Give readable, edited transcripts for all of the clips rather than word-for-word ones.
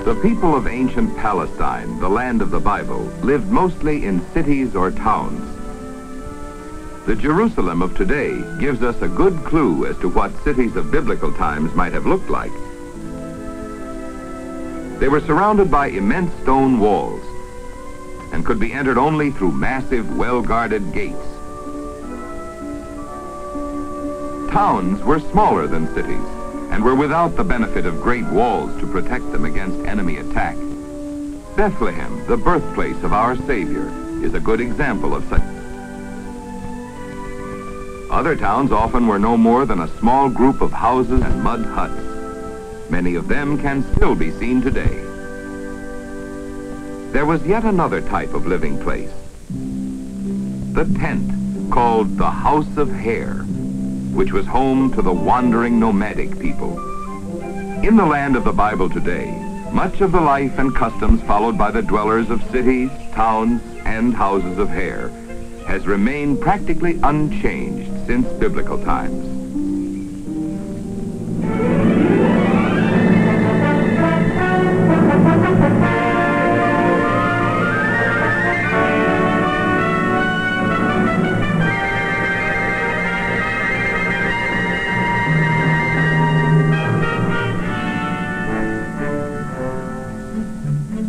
The people of ancient Palestine, the land of the Bible, lived mostly in cities or towns. The Jerusalem of today gives us a good clue as to what cities of biblical times might have looked like. They were surrounded by immense stone walls and could be entered only through massive, well-guarded gates. Towns were smaller than cities and were without the benefit of great walls to protect them against enemy attack. Bethlehem, the birthplace of our Savior, is a good example of such. Other towns often were no more than a small group of houses and mud huts. Many of them can still be seen today. There was yet another type of living place. The tent, called the House of Hair, which was home to the wandering nomadic people. In the land of the Bible today, much of the life and customs followed by the dwellers of cities, towns, and houses of hair has remained practically unchanged since biblical times.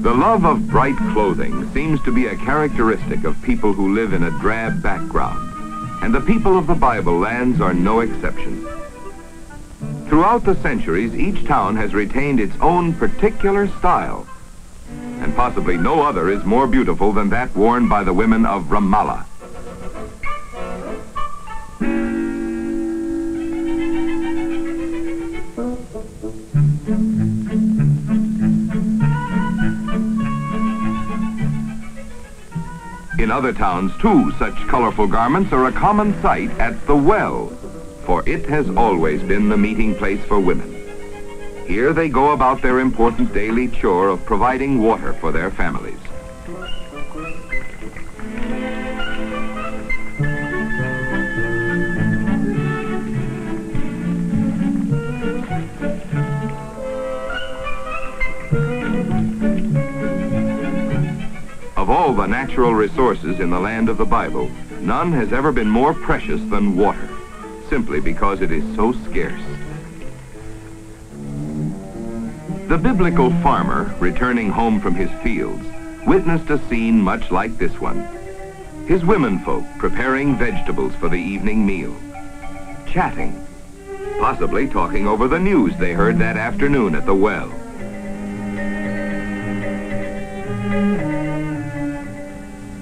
The love of bright clothing seems to be a characteristic of people who live in a drab background, and the people of the Bible lands are no exception. Throughout the centuries, each town has retained its own particular style, and possibly no other is more beautiful than that worn by the women of Ramallah. In other towns, too, such colorful garments are a common sight at the well, for it has always been the meeting place for women. Here they go about their important daily chore of providing water for their families. Of all the natural resources in the land of the Bible, none has ever been more precious than water, simply because it is so scarce. The biblical farmer, returning home from his fields, witnessed a scene much like this one. His womenfolk preparing vegetables for the evening meal, chatting, possibly talking over the news they heard that afternoon at the well.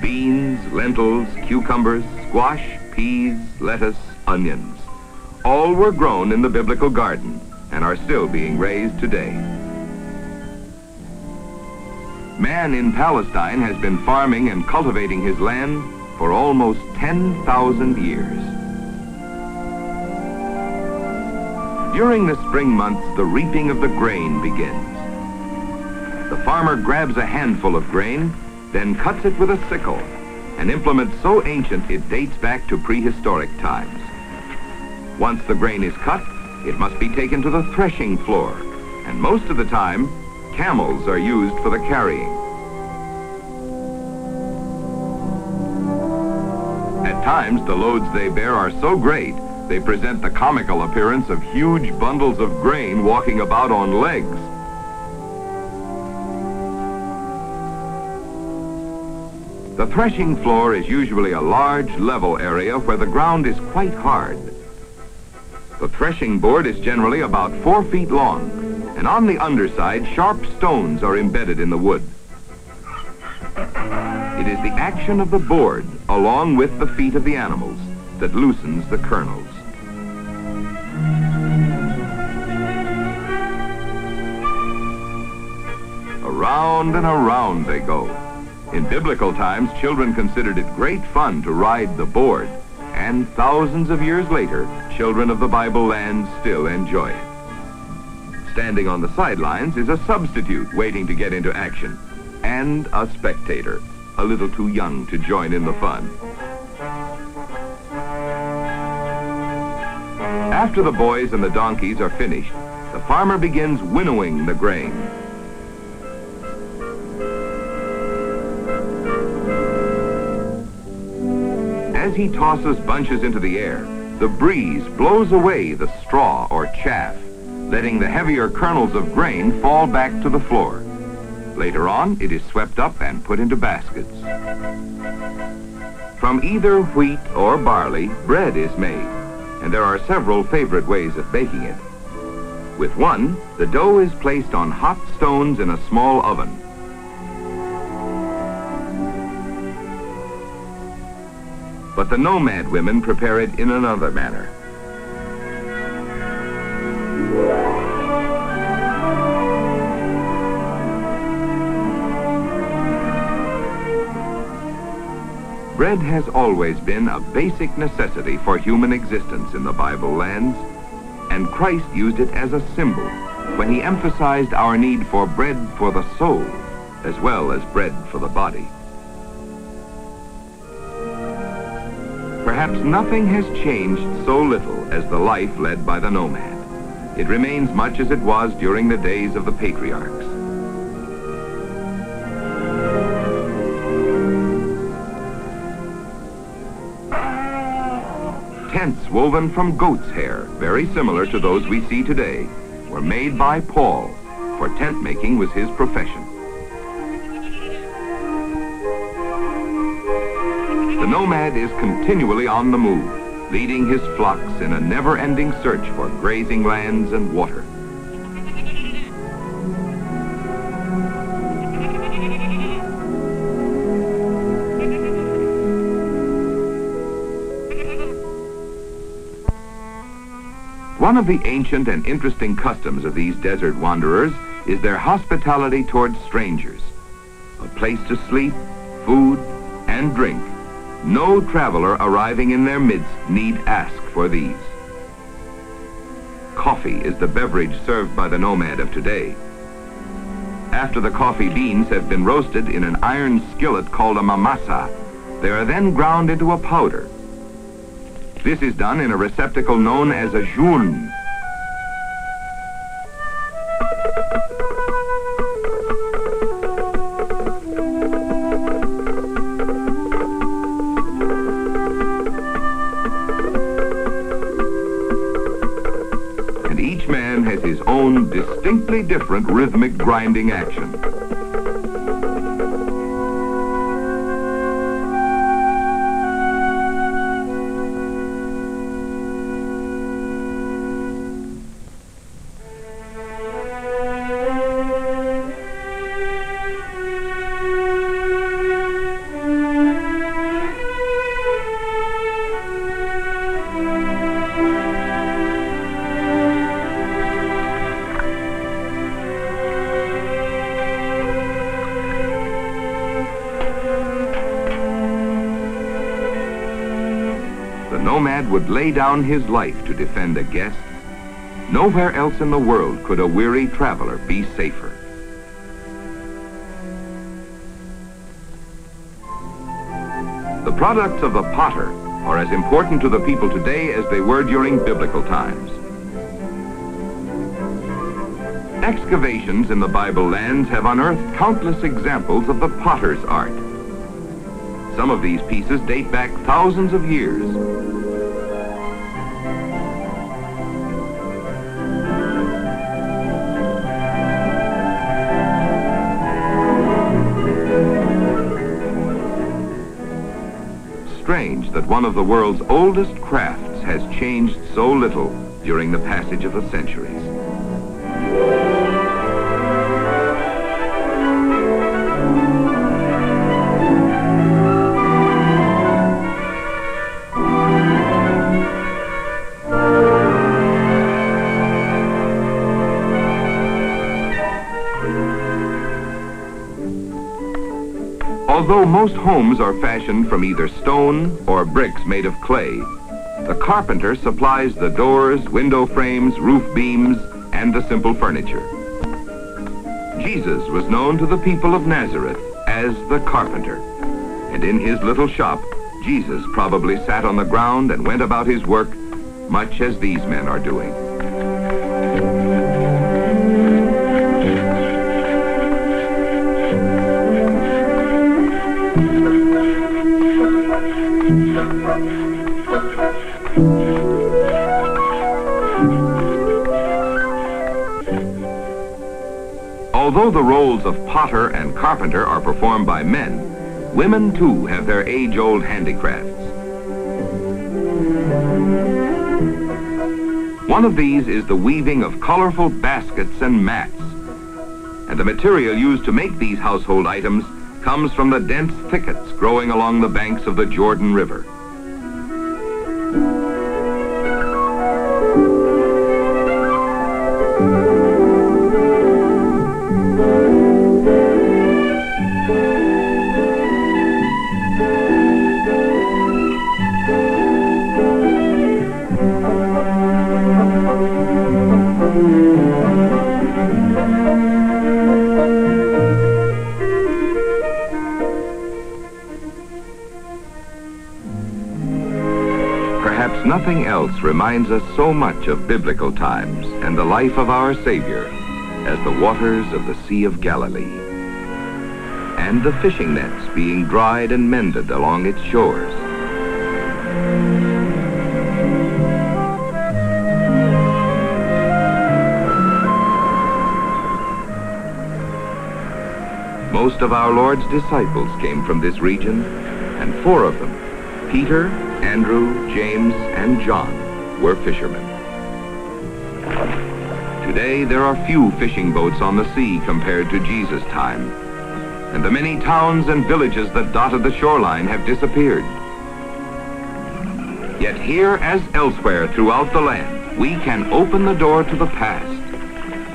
Beans, lentils, cucumbers, squash, peas, lettuce, onions. All were grown in the biblical garden and are still being raised today. Man in Palestine has been farming and cultivating his land for almost 10,000 years. During the spring months, the reaping of the grain begins. The farmer grabs a handful of grain, then cuts it with a sickle, an implement so ancient it dates back to prehistoric times. Once the grain is cut, it must be taken to the threshing floor, and most of the time, camels are used for the carrying. At times, the loads they bear are so great, they present the comical appearance of huge bundles of grain walking about on legs. The threshing floor is usually a large, level area where the ground is quite hard. The threshing board is generally about 4 feet long, and on the underside, sharp stones are embedded in the wood. It is the action of the board, along with the feet of the animals, that loosens the kernels. Around and around they go. In biblical times, children considered it great fun to ride the board, and thousands of years later, children of the Bible land still enjoy it. Standing on the sidelines is a substitute waiting to get into action, and a spectator, a little too young to join in the fun. After the boys and the donkeys are finished, the farmer begins winnowing the grain. As he tosses bunches into the air, the breeze blows away the straw or chaff, letting the heavier kernels of grain fall back to the floor. Later on, it is swept up and put into baskets. From either wheat or barley, bread is made, and there are several favorite ways of baking it. With one, the dough is placed on hot stones in a small oven. But the nomad women prepare it in another manner. Bread has always been a basic necessity for human existence in the Bible lands, and Christ used it as a symbol when he emphasized our need for bread for the soul as well as bread for the body. Perhaps nothing has changed so little as the life led by the nomad. It remains much as it was during the days of the patriarchs. Tents woven from goat's hair, very similar to those we see today, were made by Paul, for tent making was his profession. The nomad is continually on the move, leading his flocks in a never-ending search for grazing lands and water. One of the ancient and interesting customs of these desert wanderers is their hospitality towards strangers. A place to sleep, food, and drink. No traveler arriving in their midst need ask for these. Coffee is the beverage served by the nomad of today. After the coffee beans have been roasted in an iron skillet called a mamasa, they are then ground into a powder. This is done in a receptacle known as a journe. And each man has his own distinctly different rhythmic grinding action. The nomad would lay down his life to defend a guest. Nowhere else in the world could a weary traveler be safer. The products of the potter are as important to the people today as they were during biblical times. Excavations in the Bible lands have unearthed countless examples of the potter's art. Some of these pieces date back thousands of years. Strange that one of the world's oldest crafts has changed so little during the passage of the centuries. Although most homes are fashioned from either stone or bricks made of clay, the carpenter supplies the doors, window frames, roof beams, and the simple furniture. Jesus was known to the people of Nazareth as the carpenter, and in his little shop, Jesus probably sat on the ground and went about his work much as these men are doing. Although the roles of potter and carpenter are performed by men, women too have their age-old handicrafts. One of these is the weaving of colorful baskets and mats. And the material used to make these household items comes from the dense thickets growing along the banks of the Jordan River. Perhaps nothing else reminds us so much of biblical times and the life of our Savior as the waters of the Sea of Galilee and the fishing nets being dried and mended along its shores. Most of our Lord's disciples came from this region, and 4 of them, Peter, Andrew, James, and John, were fishermen. Today, there are few fishing boats on the sea compared to Jesus' time, and the many towns and villages that dotted the shoreline have disappeared. Yet here, as elsewhere throughout the land, we can open the door to the past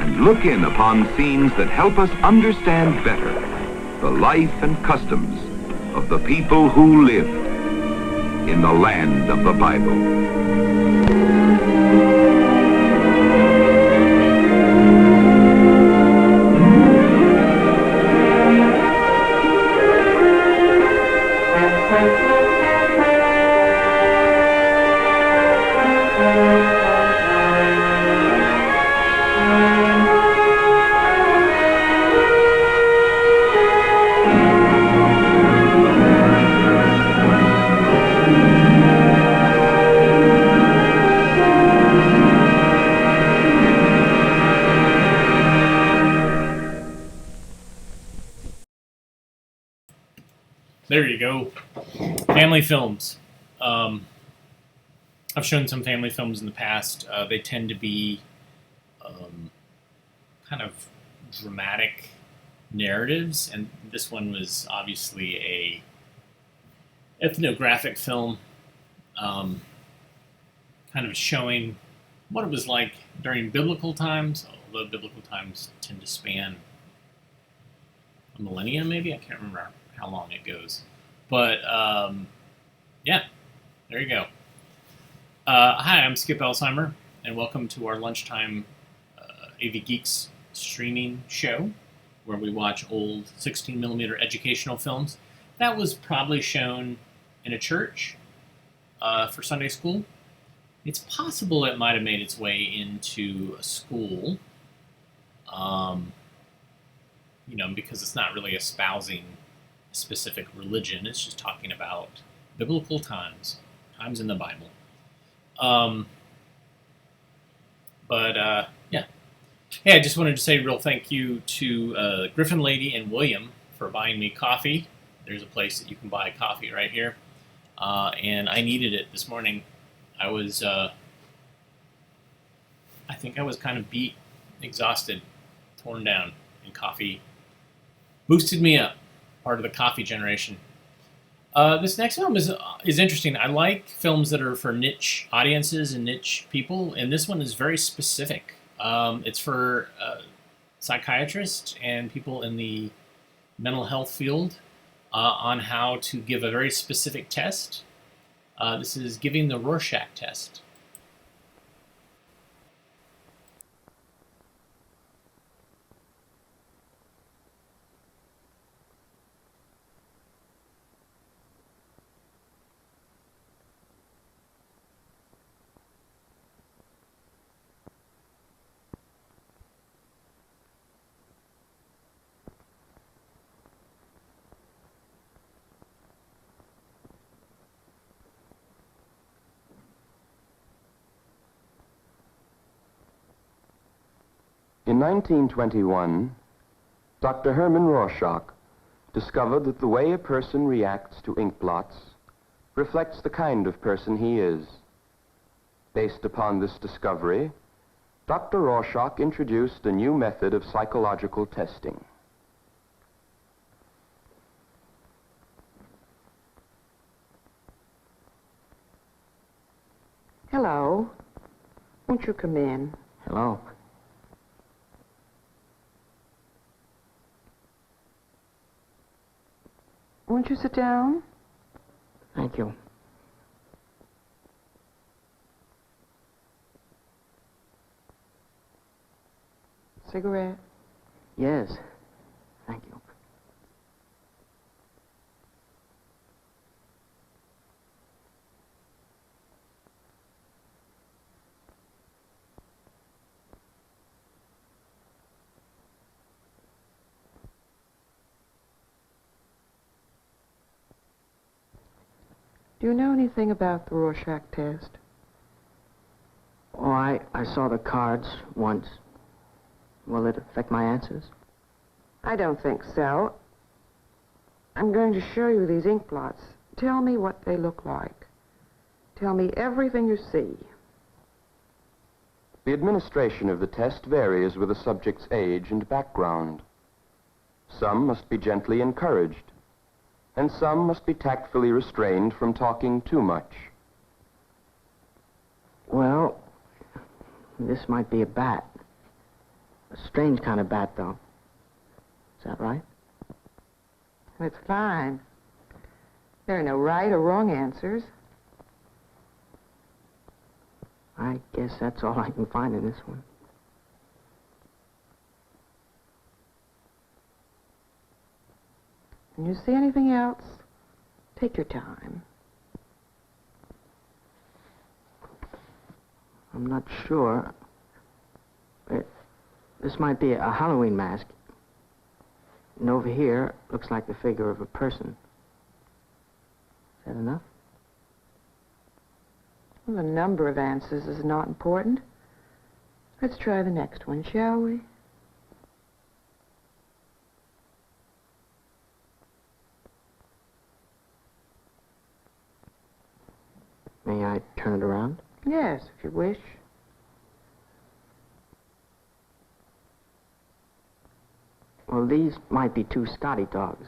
and look in upon scenes that help us understand better the life and customs of the people who lived in the land of the Bible. There you go. Family films. I've shown some family films in the past. They tend to be kind of dramatic narratives, and this one was obviously a ethnographic film, kind of showing what it was like during biblical times, although biblical times tend to span a millennium, maybe? I can't remember how long it goes. But, yeah, there you go. Hi, I'm Skip Elsheimer, and welcome to our lunchtime AV Geeks streaming show, where we watch old 16mm educational films. That was probably shown in a church for Sunday school. It's possible it might have made its way into a school, because it's not really espousing a specific religion. It's just talking about biblical times in the Bible. Yeah. Hey, I just wanted to say a real thank you to Griffin Lady and William for buying me coffee. There's a place that you can buy coffee right here. And I needed it this morning. I was, I think I was kind of beat, exhausted, torn down, and coffee boosted me up, part of the coffee generation. This next film is interesting. I like films that are for niche audiences and niche people, and this one is very specific. It's for psychiatrists and people in the mental health field on how to give a very specific test. This is giving the Rorschach test. In 1921, Dr. Herman Rorschach discovered that the way a person reacts to ink blots reflects the kind of person he is. Based upon this discovery, Dr. Rorschach introduced a new method of psychological testing. Hello. Won't you come in? Hello. Won't you sit down? Thank you. Cigarette? Yes. Thank you. Do you know anything about the Rorschach test? Oh, I saw the cards once. Will it affect my answers? I don't think so. I'm going to show you these ink blots. Tell me what they look like. Tell me everything you see. The administration of the test varies with the subject's age and background. Some must be gently encouraged, and some must be tactfully restrained from talking too much. Well, this might be a bat. A strange kind of bat, though. Is that right? It's fine. There are no right or wrong answers. I guess that's all I can find in this one. When you see anything else, take your time. I'm not sure. This might be a Halloween mask. And over here, looks like the figure of a person. Is that enough? Well, the number of answers is not important. Let's try the next one, shall we? May I turn it around? Yes, if you wish. Well, these might be two Scotty dogs.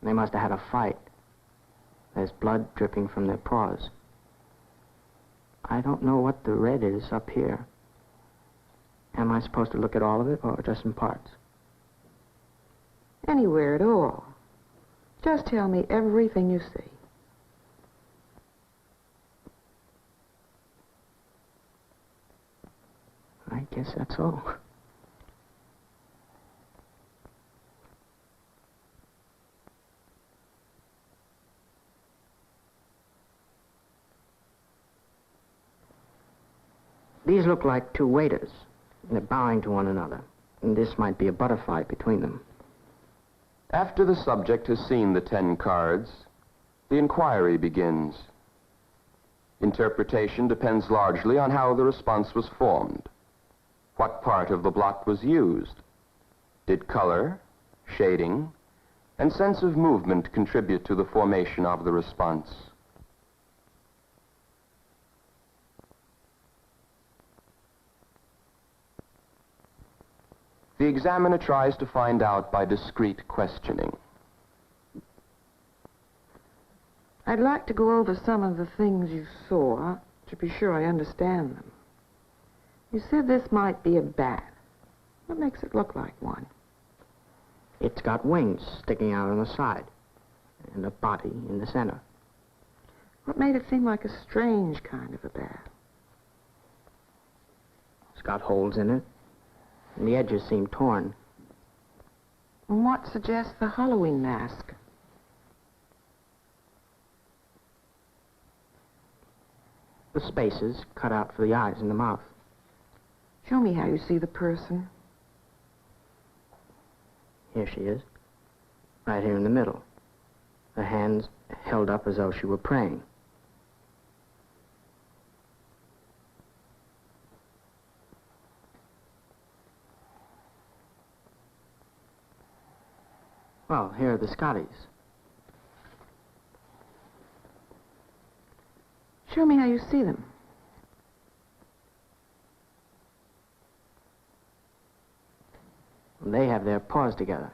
They must have had a fight. There's blood dripping from their paws. I don't know what the red is up here. Am I supposed to look at all of it, or just in parts? Anywhere at all. Just tell me everything you see. I guess that's all. These look like two waiters. They're bowing to one another. And this might be a butterfly between them. After the subject has seen the 10 cards, the inquiry begins. Interpretation depends largely on how the response was formed. What part of the block was used? Did color, shading, and sense of movement contribute to the formation of the response? The examiner tries to find out by discreet questioning. I'd like to go over some of the things you saw to be sure I understand them. You said this might be a bat. What makes it look like one? It's got wings sticking out on the side, and a body in the center. What made it seem like a strange kind of a bat? It's got holes in it, and the edges seem torn. And what suggests the Halloween mask? The spaces cut out for the eyes and the mouth. Show me how you see the person. Here she is, right here in the middle. Her hands held up as though she were praying. Well, here are the Scotties. Show me how you see them. They have their paws together.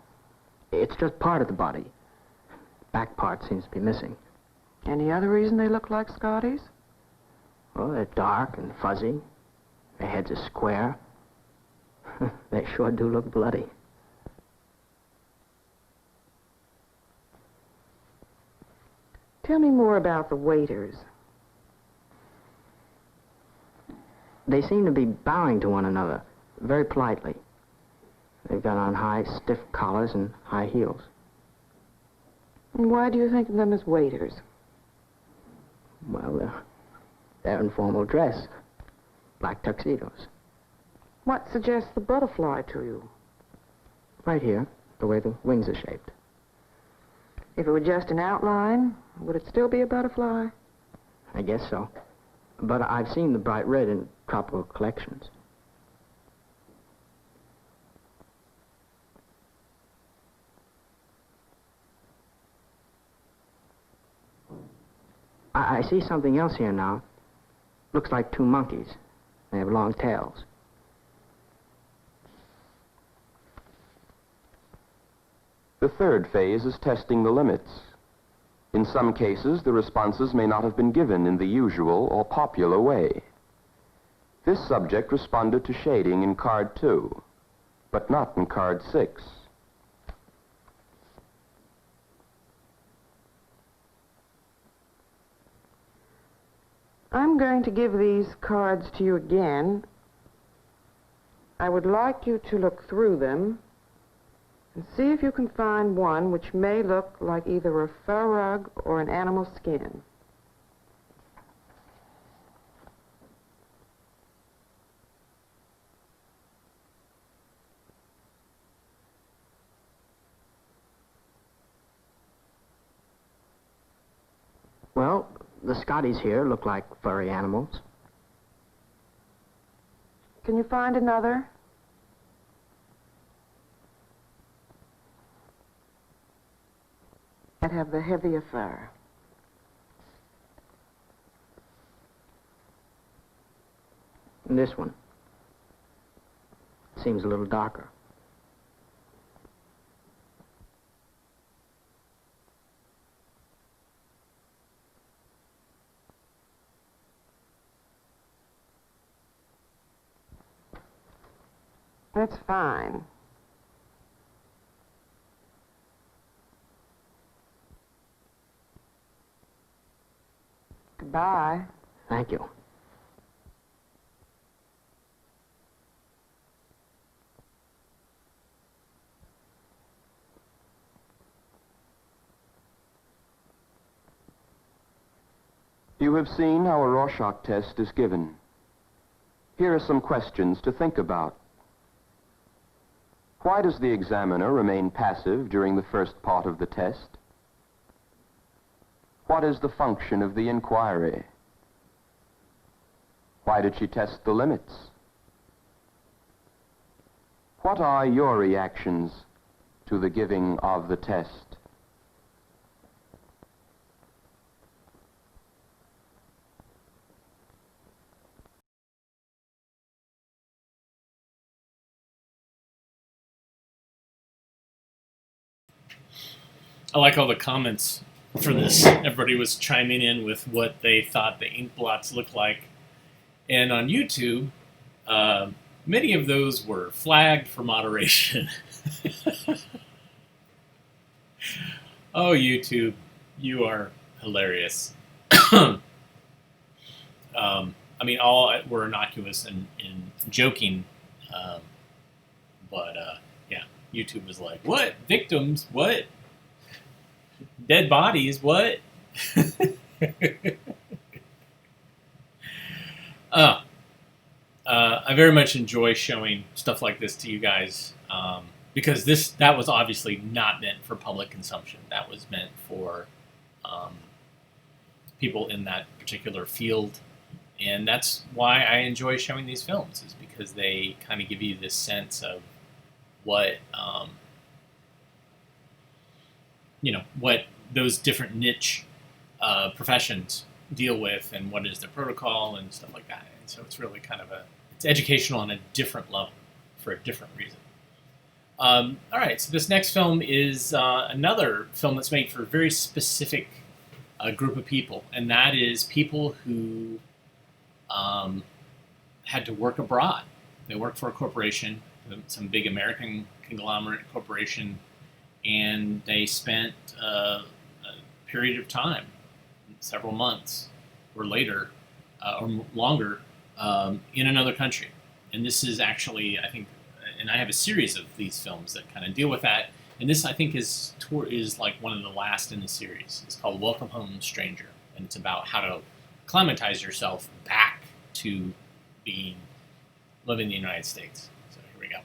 It's just part of the body. Back part seems to be missing. Any other reason they look like Scotties? Well, they're dark and fuzzy. Their heads are square. They sure do look bloody. Tell me more about the waiters. They seem to be bowing to one another very politely. They've got on high, stiff collars and high heels. And why do you think of them as waiters? Well, they're in formal dress. Black tuxedos. What suggests the butterfly to you? Right here, the way the wings are shaped. If it were just an outline, would it still be a butterfly? I guess so. But I've seen the bright red in tropical collections. I see something else here now. Looks like two monkeys. They have long tails. The third phase is testing the limits. In some cases, the responses may not have been given in the usual or popular way. This subject responded to shading in card 2, but not in card 6. I'm going to give these cards to you again. I would like you to look through them and see if you can find one which may look like either a fur rug or an animal skin. Well, the Scotties here look like furry animals. Can you find another? That have the heavier fur. And this one seems a little darker. That's fine. Goodbye. Thank you. You have seen how a Rorschach test is given. Here are some questions to think about. Why does the examiner remain passive during the first part of the test? What is the function of the inquiry? Why did she test the limits? What are your reactions to the giving of the test? I like all the comments for this. Everybody was chiming in with what they thought the ink blots looked like. And on YouTube, many of those were flagged for moderation. Oh, YouTube, you are hilarious. I mean, all were innocuous and joking. But yeah, YouTube was like, what? Victims? What? Dead bodies? What? I very much enjoy showing stuff like this to you guys because that was obviously not meant for public consumption. That was meant for people in that particular field, and that's why I enjoy showing these films, is because they kind of give you this sense of what what those different niche professions deal with and what is their protocol and stuff like that. And so it's really kind of it's educational on a different level for a different reason. All right, so this next film is another film that's made for a very specific group of people, and that is people who had to work abroad. They worked for a corporation, some big American conglomerate corporation, and they spent a period of time, several months or later, or longer, in another country. And this is actually, I think, and I have a series of these films that kind of deal with that. And this, I think, is like one of the last in the series. It's called Welcome Home, Stranger. And it's about how to acclimatize yourself back to living in the United States. So here we go.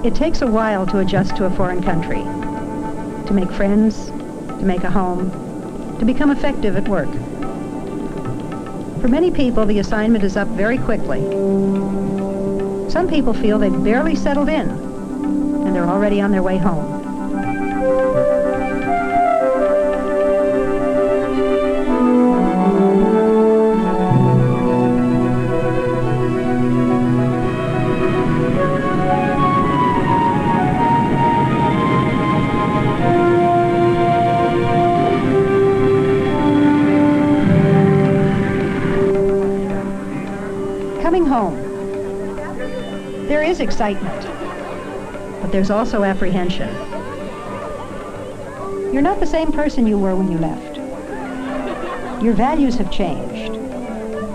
It takes a while to adjust to a foreign country, to make friends, to make a home, to become effective at work. For many people, the assignment is up very quickly. Some people feel they've barely settled in, and they're already on their way home. Coming home. There is excitement, but there's also apprehension. You're not the same person you were when you left. Your values have changed.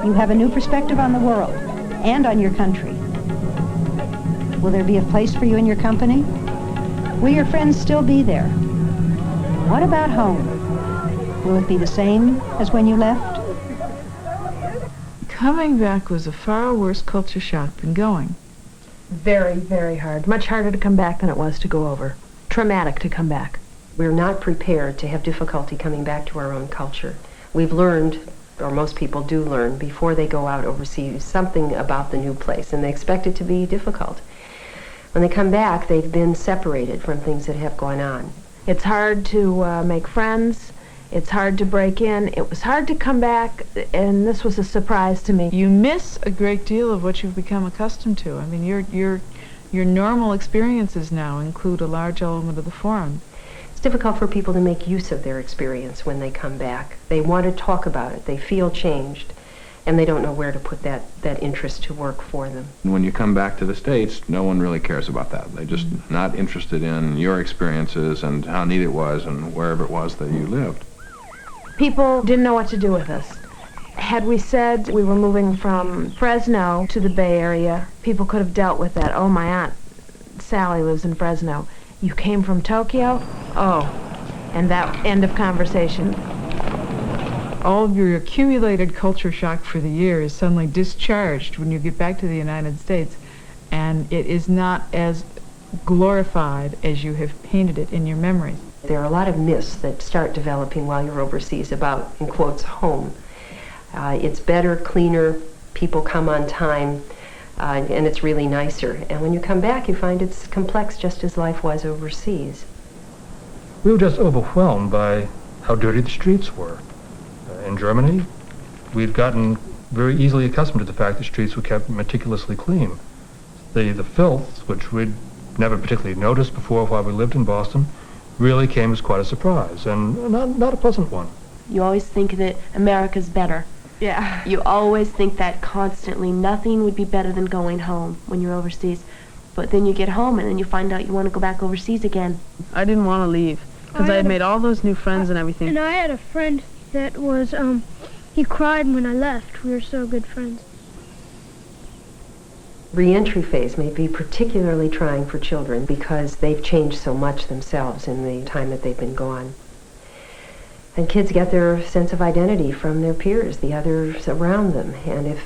You have a new perspective on the world and on your country. Will there be a place for you in your company? Will your friends still be there? What about home? Will it be the same as when you left? Coming back was a far worse culture shock than going. Very, very hard. Much harder to come back than it was to go over. Traumatic to come back. We're not prepared to have difficulty coming back to our own culture. We've learned, or most people do learn, before they go out overseas, something about the new place, and they expect it to be difficult. When they come back, they've been separated from things that have gone on. It's hard to make friends. It's hard to break in. It was hard to come back, and this was a surprise to me. You miss a great deal of what you've become accustomed to. I mean, your normal experiences now include a large element of the foreign. It's difficult for people to make use of their experience when they come back. They want to talk about it. They feel changed, and they don't know where to put that interest to work for them. When you come back to the States, no one really cares about that. They're just not interested in your experiences and how neat it was and wherever it was that you lived. People didn't know what to do with us. Had we said we were moving from Fresno to the Bay Area, people could have dealt with that. Oh, my Aunt Sally lives in Fresno. You came from Tokyo? Oh, and that end of conversation. All of your accumulated culture shock for the year is suddenly discharged when you get back to the United States, and it is not as glorified as you have painted it in your memories. There are a lot of myths that start developing while you're overseas about, in quotes, home. It's better, cleaner, people come on time, and it's really nicer. And when you come back, you find it's complex just as life was overseas. We were just overwhelmed by how dirty the streets were. In Germany, we'd gotten very easily accustomed to the fact that streets were kept meticulously clean. The filth, which we'd never particularly noticed before while we lived in Boston, really came as quite a surprise, and not a pleasant one. You always think that America's better. Yeah. You always think that constantly. Nothing would be better than going home when you're overseas. But then you get home and then you find out you want to go back overseas again. I didn't want to leave because I had made all those new friends and everything. And I had a friend that was, he cried when I left. We were so good friends. Re-entry phase may be particularly trying for children because they've changed so much themselves in the time that they've been gone. And kids get their sense of identity from their peers, the others around them. And if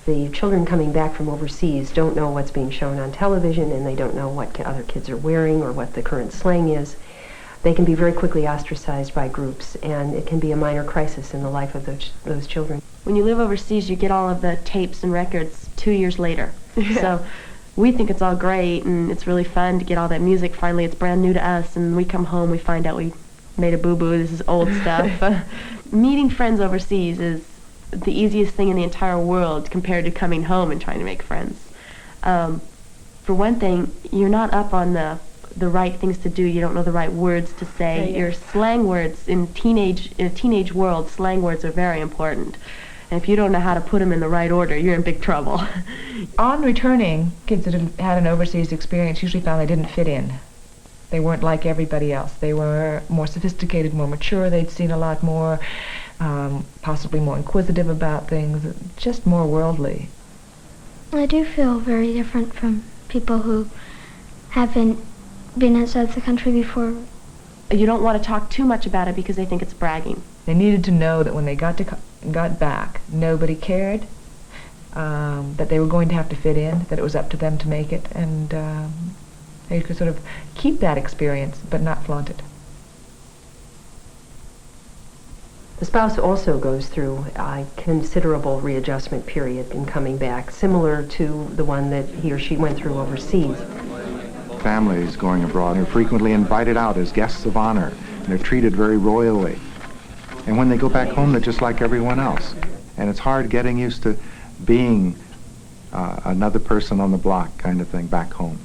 The children coming back from overseas don't know what's being shown on television, and they don't know what other kids are wearing or what the current slang is. They can be very quickly ostracized by groups, and it can be a minor crisis in the life of those children. When you live overseas, you get all of the tapes and records 2 years later. So we think it's all great, and it's really fun to get all that music. Finally, it's brand new to us, and we come home, we find out we made a boo-boo, this is old stuff. Meeting friends overseas is the easiest thing in the entire world compared to coming home and trying to make friends. For one thing, you're not up on the right things to do. You don't know the right words to say. Yeah. Your slang words in a teenage world, slang words are very important. And if you don't know how to put them in the right order, you're in big trouble. On returning, kids that had an overseas experience usually found they didn't fit in. They weren't like everybody else. They were more sophisticated, more mature. They'd seen a lot more, possibly more inquisitive about things, just more worldly. I do feel very different from people who haven't been outside the country before. You don't want to talk too much about it because they think it's bragging. They needed to know that when they got back, nobody cared, that they were going to have to fit in, that it was up to them to make it, and they could sort of keep that experience but not flaunt it. The spouse also goes through a considerable readjustment period in coming back, similar to the one that he or she went through overseas. Families going abroad are frequently invited out as guests of honor, and they're treated very royally. And when they go back home, they're just like everyone else. And it's hard getting used to being another person on the block kind of thing back home.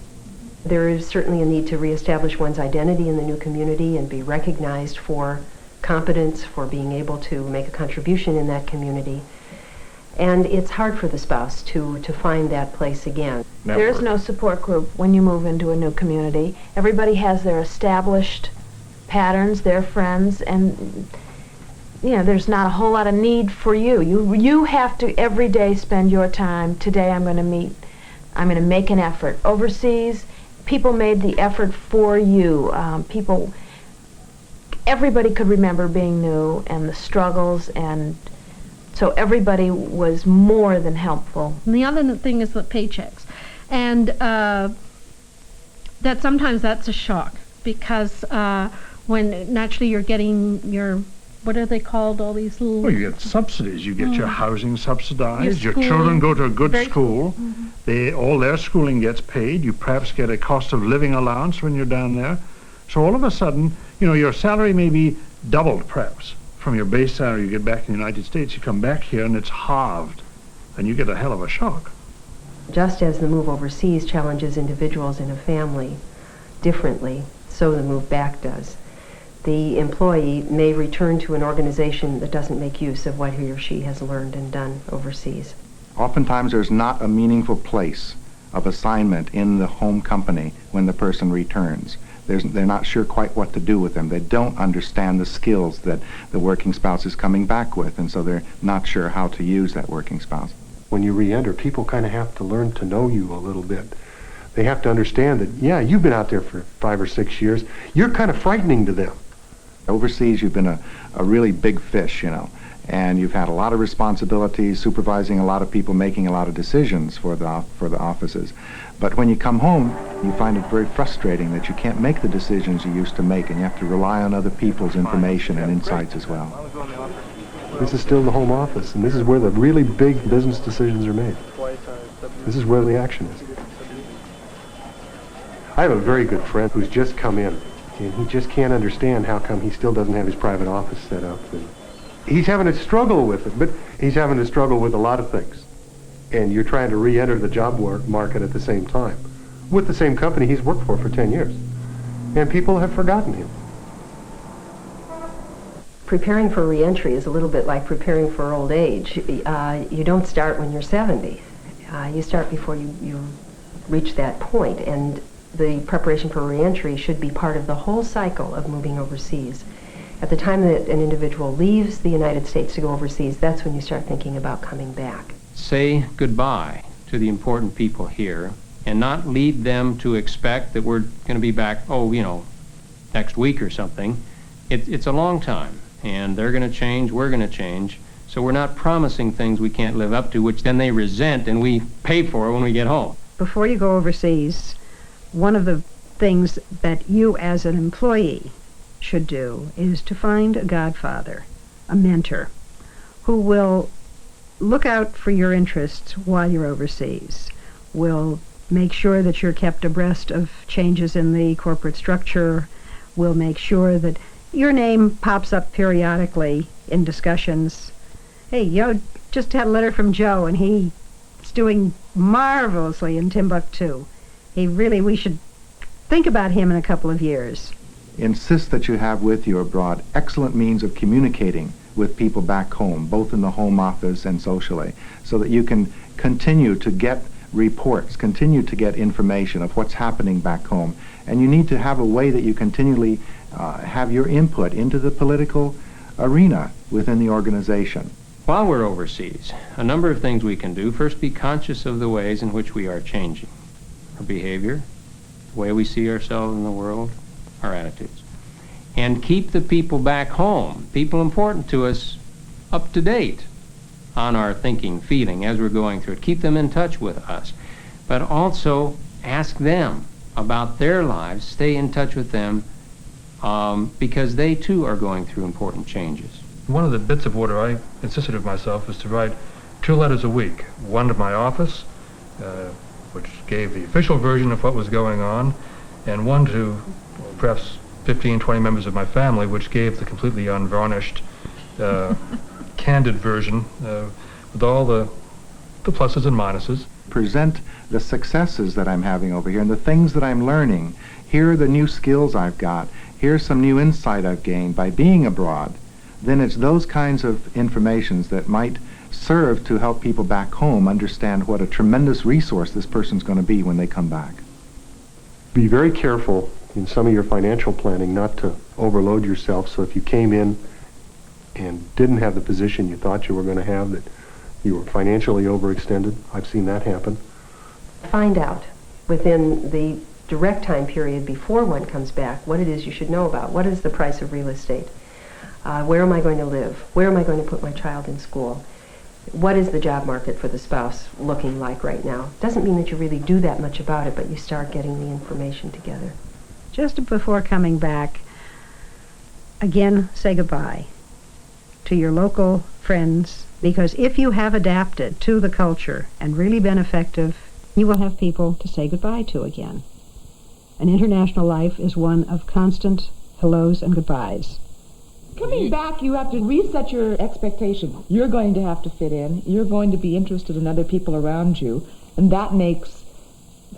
There is certainly a need to reestablish one's identity in the new community and be recognized for competence, for being able to make a contribution in that community. And it's hard for the spouse to find that place again. There's no support group when you move into a new community. Everybody has their established patterns, their friends, and there's not a whole lot of need for you. You have to every day spend your time. Today I'm going to make an effort. Overseas, people made the effort for you. Everybody could remember being new and the struggles, and so everybody was more than helpful. And the other thing is the paychecks. And that sometimes that's a shock, because when naturally you're getting your, what are they called, all these little... Well, you get subsidies. You get your housing subsidized. Your schooling, children go to a good school. Mm-hmm. All their schooling gets paid. You perhaps get a cost of living allowance when you're down there. So all of a sudden, your salary may be doubled perhaps from your base salary you get back in the United States. You come back here and it's halved, and you get a hell of a shock. Just as the move overseas challenges individuals in a family differently, so the move back does. The employee may return to an organization that doesn't make use of what he or she has learned and done overseas. Oftentimes there's not a meaningful place of assignment in the home company when the person returns. They're not sure quite what to do with them. They don't understand the skills that the working spouse is coming back with, and so they're not sure how to use that working spouse. When you re-enter, people kind of have to learn to know you a little bit. They have to understand that, yeah, you've been out there for 5 or 6 years. You're kind of frightening to them. Overseas, you've been a really big fish, and you've had a lot of responsibilities, supervising a lot of people, making a lot of decisions for the offices. But when you come home, you find it very frustrating that you can't make the decisions you used to make, and you have to rely on other people's information and insights as well. This is still the home office, and this is where the really big business decisions are made. This is where the action is. I have a very good friend who's just come in, and he just can't understand how come he still doesn't have his private office set up. And he's having a struggle with it, but he's having a struggle with a lot of things. And you're trying to re-enter the job market at the same time, with the same company he's worked for 10 years. And people have forgotten him. Preparing for re-entry is a little bit like preparing for old age. You don't start when you're 70. You start before you reach that point, and the preparation for re-entry should be part of the whole cycle of moving overseas. At the time that an individual leaves the United States to go overseas, that's when you start thinking about coming back. Say goodbye to the important people here and not lead them to expect that we're going to be back, next week or something. It's a long time, and they're going to change, we're going to change, So we're not promising things we can't live up to, which then they resent and we pay for when we get home. Before you go overseas, one of the things that you as an employee should do is to find a godfather, a mentor, who will look out for your interests while you're overseas, will make sure that you're kept abreast of changes in the corporate structure, will make sure that your name pops up periodically in discussions. Hey, just had a letter from Joe, and he's doing marvelously in Timbuktu. We should think about him in a couple of years. Insist that you have with you abroad excellent means of communicating with people back home, both in the home office and socially, so that you can continue to get reports, continue to get information of what's happening back home. And you need to have a way that you continually have your input into the political arena within the organization. While we're overseas, a number of things we can do. First, be conscious of the ways in which we are changing. Our behavior, the way we see ourselves in the world, our attitudes. And keep the people back home, people important to us, up to date on our thinking, feeling as we're going through it. Keep them in touch with us. But also ask them about their lives, stay in touch with them, because they too are going through important changes. One of the bits of order I insisted of myself was to write 2 letters a week. One to my office, which gave the official version of what was going on, and one to perhaps 15, 20 members of my family, which gave the completely unvarnished, candid version with all the pluses and minuses. Present the successes that I'm having over here and the things that I'm learning. Here are the new skills I've got. Here's some new insight I've gained by being abroad. Then it's those kinds of informations that might serve to help people back home understand what a tremendous resource this person's going to be when they come back. Be very careful in some of your financial planning not to overload yourself. So if you came in and didn't have the position you thought you were going to have, that you were financially overextended. I've seen that happen. Find out within the direct time period before one comes back what it is you should know about. What is the price of real estate? Where am I going to live? Where am I going to put my child in school? What is the job market for the spouse looking like right now? Doesn't mean that you really do that much about it, but you start getting the information together. Just before coming back, again, say goodbye to your local friends, because if you have adapted to the culture and really been effective, you will have people to say goodbye to again. An international life is one of constant hellos and goodbyes. Coming back, you have to reset your expectation. You're going to have to fit in. You're going to be interested in other people around you, and that makes,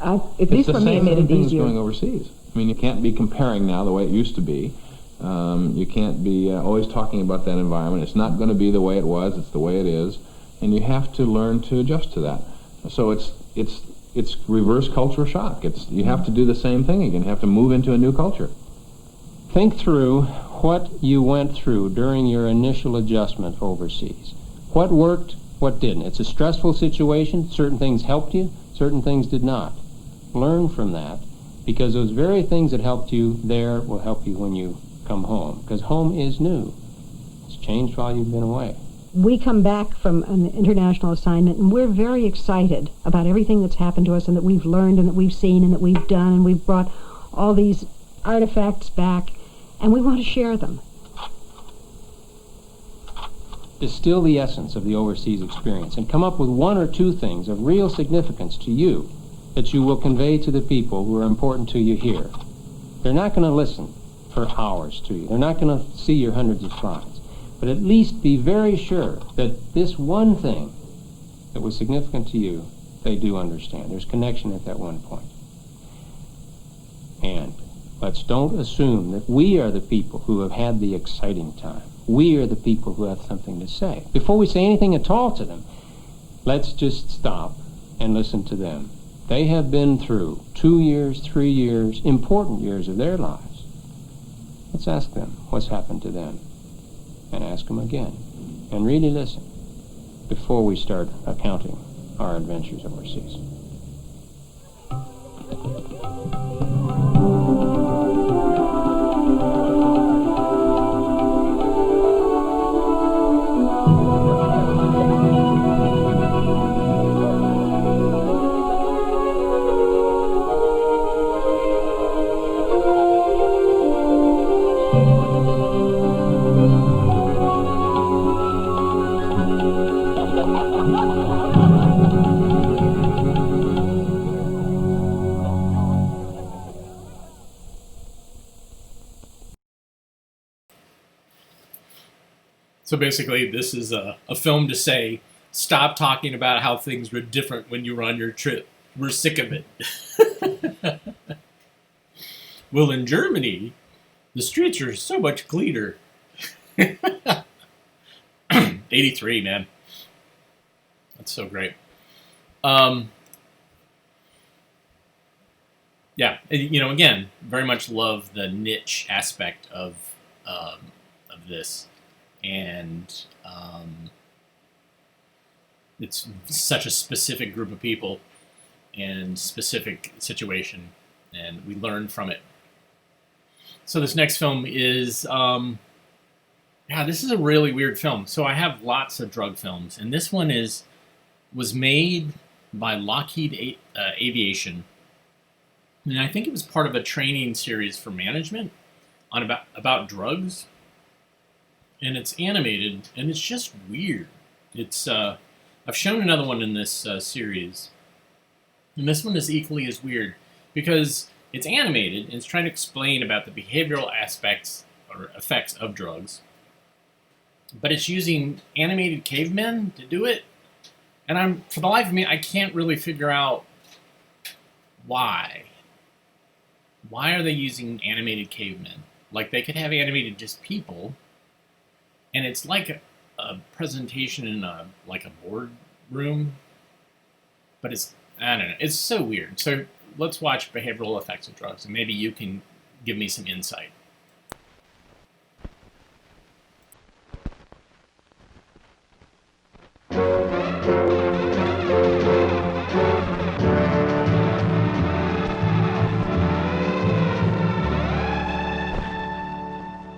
at least for me, it made it easier. It's the same thing as going overseas. I mean, you can't be comparing now the way it used to be. You can't be always talking about that environment. It's not going to be the way it was. It's the way it is, and you have to learn to adjust to that. So it's reverse culture shock. You have to do the same thing again. You have to move into a new culture. Think through what you went through during your initial adjustment overseas. What worked, what didn't. It's a stressful situation. Certain things helped you, certain things did not. Learn from that, because those very things that helped you there will help you when you come home, because home is new. It's changed while you've been away. We come back from an international assignment, and we're very excited about everything that's happened to us and that we've learned and that we've seen and that we've done, and we've brought all these artifacts back, and we want to share them. Distill the essence of the overseas experience and come up with 1 or 2 things of real significance to you that you will convey to the people who are important to you here. They're not going to listen for hours to you. They're not going to see your hundreds of slides. But at least be very sure that this one thing that was significant to you, they do understand. There's connection at that one point. And let's don't assume that we are the people who have had the exciting time. We are the people who have something to say. Before we say anything at all to them, let's just stop and listen to them. They have been through 2 years, 3 years, important years of their lives. Let's ask them what's happened to them, and ask them again, and really listen before we start recounting our adventures overseas. So basically, this is a film to say, stop talking about how things were different when you were on your trip. We're sick of it. Well, in Germany, the streets are so much cleaner. 83, man. That's so great. Yeah, again, very much love the niche aspect of this, and it's such a specific group of people and specific situation, and we learn from it. So this next film is, this is a really weird film. So I have lots of drug films, and this one was made by Lockheed Aviation. And I think it was part of a training series for management on about drugs. And it's animated, and it's just weird. It's I've shown another one in this series, and this one is equally as weird because it's animated and it's trying to explain about the behavioral aspects or effects of drugs, but it's using animated cavemen to do it. And for the life of me, I can't really figure out why. Why are they using animated cavemen? Like, they could have animated just people, and it's like a presentation in a board room, but I don't know, it's so weird. So let's watch behavioral effects of drugs, and maybe you can give me some insight.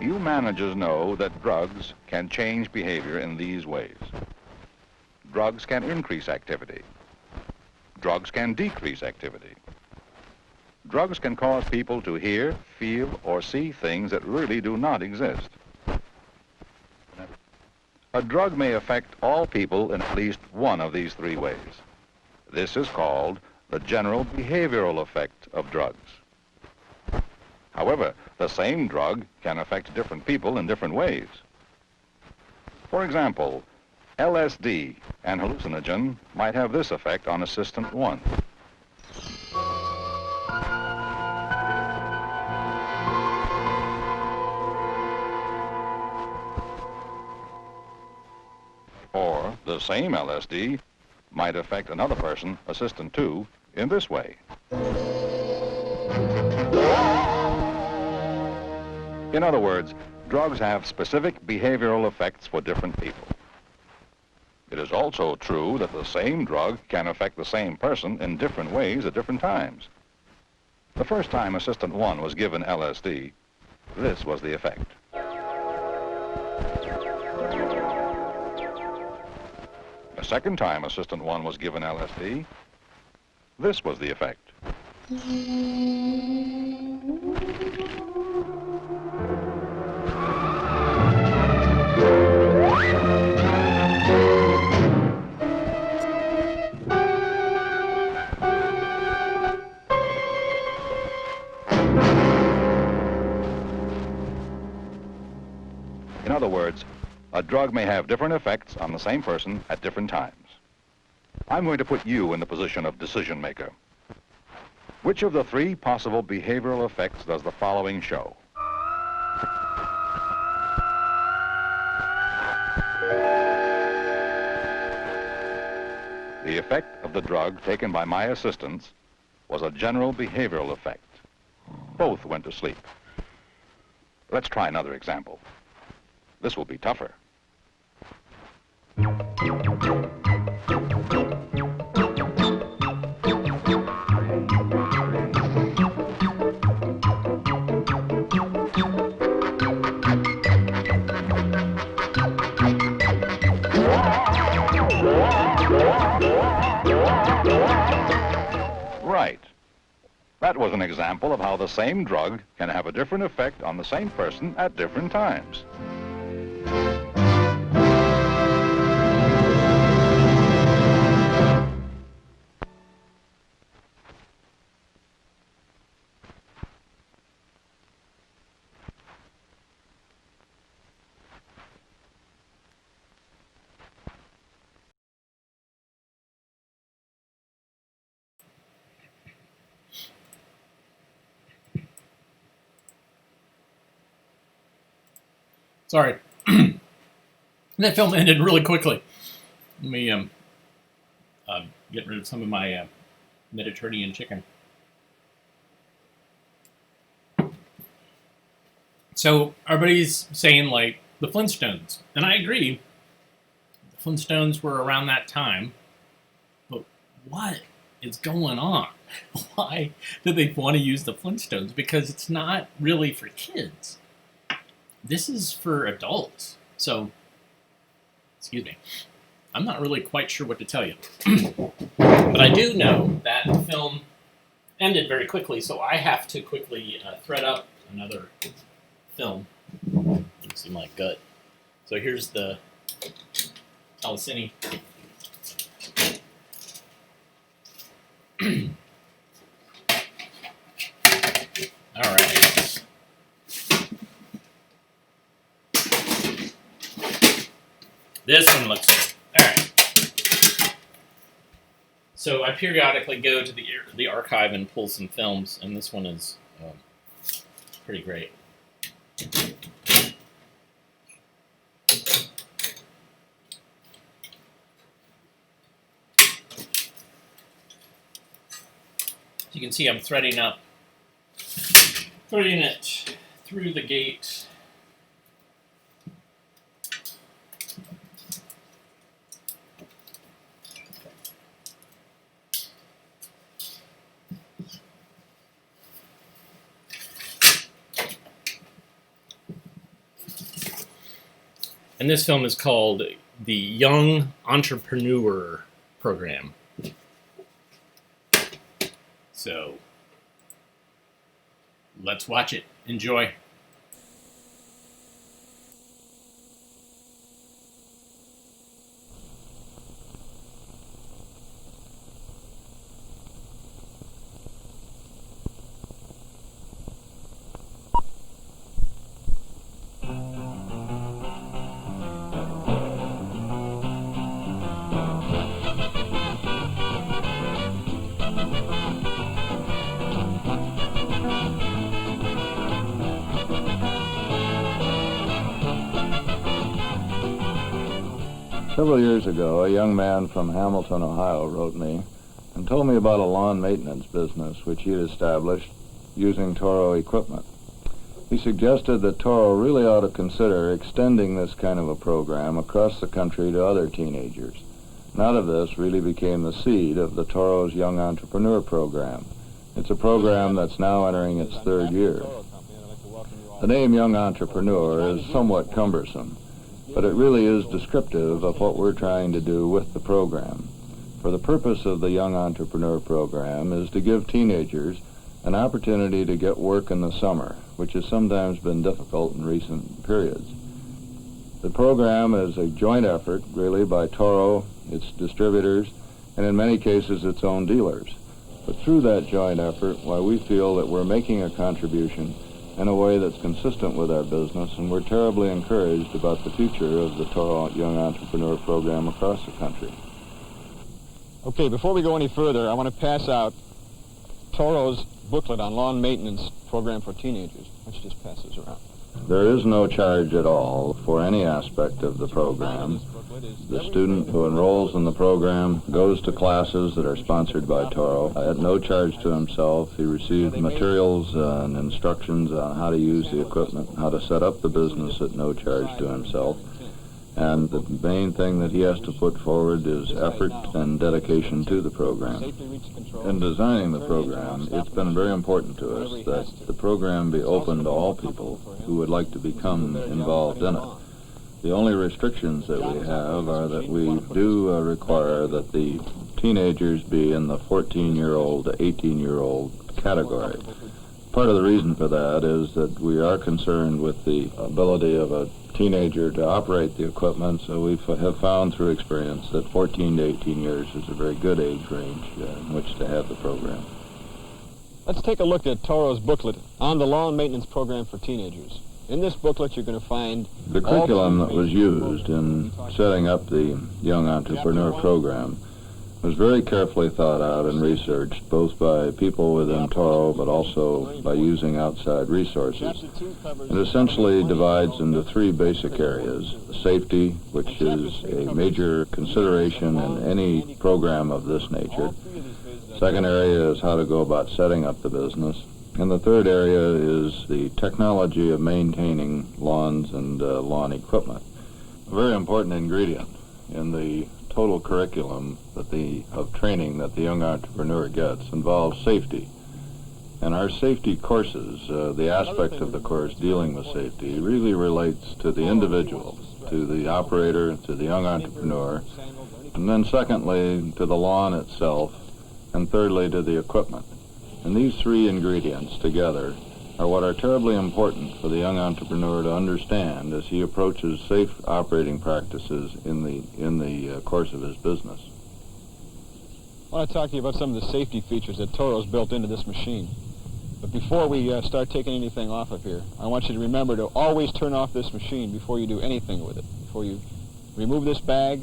You managers know that drugs can change behavior in these ways. Drugs can increase activity. Drugs can decrease activity. Drugs can cause people to hear, feel, or see things that really do not exist. A drug may affect all people in at least one of these three ways. This is called the general behavioral effect of drugs. However, the same drug can affect different people in different ways. For example, LSD, an hallucinogen, might have this effect on Assistant 1. Or the same LSD might affect another person, Assistant 2, in this way. In other words, drugs have specific behavioral effects for different people. It is also true that the same drug can affect the same person in different ways at different times. The first time Assistant 1 was given LSD, this was the effect. The second time Assistant 1 was given LSD, this was the effect. In other words, a drug may have different effects on the same person at different times. I'm going to put you in the position of decision maker. Which of the three possible behavioral effects does the following show? The effect of the drug taken by my assistants was a general behavioral effect. Both went to sleep. Let's try another example. This will be tougher. Right. That was an example of how the same drug can have a different effect on the same person at different times. Sorry. That film ended really quickly. Let me get rid of some of my Mediterranean chicken. So everybody's saying, like, the Flintstones. And I agree. The Flintstones were around that time. But what is going on? Why do they want to use the Flintstones? Because it's not really for kids. This is for adults. So, excuse me. I'm not really quite sure what to tell you. But I do know that the film ended very quickly, so I have to quickly thread up another film. You can see my gut. So here's the Telecine. All right. This one looks good. All right. So I periodically go to the archive and pull some films, and this one is pretty great. You can see I'm threading it through the gate. And this film is called the Young Entrepreneur Program. So, let's watch it. Enjoy. Several years ago, a young man from Hamilton, Ohio, wrote me and told me about a lawn maintenance business which he had established using Toro equipment. He suggested that Toro really ought to consider extending this kind of a program across the country to other teenagers. And out of this really became the seed of the Toro's Young Entrepreneur Program. It's a program that's now entering its third year. The name Young Entrepreneur is somewhat cumbersome, but it really is descriptive of what we're trying to do with the program. For the purpose of the Young Entrepreneur Program is to give teenagers an opportunity to get work in the summer, which has sometimes been difficult in recent periods. The program is a joint effort, really, by Toro, its distributors, and in many cases its own dealers. But through that joint effort, why we feel that we're making a contribution in a way that's consistent with our business, and we're terribly encouraged about the future of the Toro Young Entrepreneur Program across the country. Okay, before we go any further, I want to pass out Toro's booklet on lawn maintenance program for teenagers. Let's just pass this around. There is no charge at all for any aspect of the program. The student who enrolls in the program goes to classes that are sponsored by Toro at no charge to himself. He receives materials and instructions on how to use the equipment, how to set up the business at no charge to himself. And the main thing that he has to put forward is effort and dedication to the program. In designing the program, it's been very important to us that the program be open to all people who would like to become involved in it. The only restrictions that we have are that we do require that the teenagers be in the 14-year-old to 18-year-old category. Part of the reason for that is that we are concerned with the ability of a teenager to operate the equipment, so we have found through experience that 14 to 18 years is a very good age range in which to have the program. Let's take a look at Toro's booklet on the lawn maintenance program for teenagers. In this booklet, you're going to find the curriculum that was used in setting up the Young Entrepreneur Program was very carefully thought out and researched, both by people within Toro, but also by using outside resources. It essentially divides into three basic areas. Safety, which is a major consideration in any program of this nature. Second area is how to go about setting up the business. And the third area is the technology of maintaining lawns and lawn equipment. A very important ingredient in the total curriculum of training that the young entrepreneur gets involves safety. And our safety courses, the aspect of the course dealing with safety, really relates to the individual, to the operator, to the young entrepreneur, and then secondly to the lawn itself, and thirdly to the equipment. And these three ingredients together are what are terribly important for the young entrepreneur to understand as he approaches safe operating practices in the course of his business. I want to talk to you about some of the safety features that Toro's built into this machine. But before we start taking anything off of here, I want you to remember to always turn off this machine before you do anything with it. Before you remove this bag,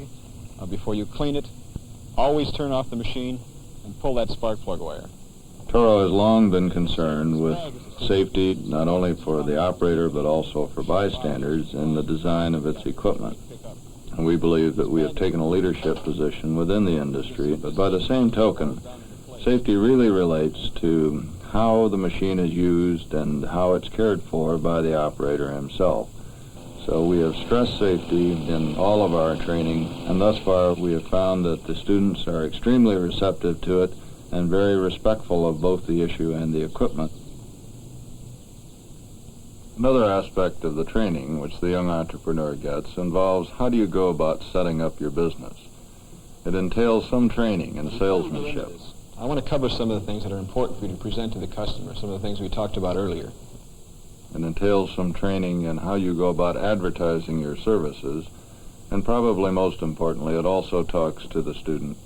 before you clean it, always turn off the machine and pull that spark plug wire. Toro has long been concerned with safety, not only for the operator, but also for bystanders in the design of its equipment. And we believe that we have taken a leadership position within the industry, but by the same token, safety really relates to how the machine is used and how it's cared for by the operator himself. So we have stressed safety in all of our training, and thus far we have found that the students are extremely receptive to it and very respectful of both the issue and the equipment. Another aspect of the training which the young entrepreneur gets involves how do you go about setting up your business. It entails some training in salesmanship. I want to cover some of the things that are important for you to present to the customer, some of the things we talked about earlier. It entails some training in how you go about advertising your services, and probably most importantly, it also talks to the student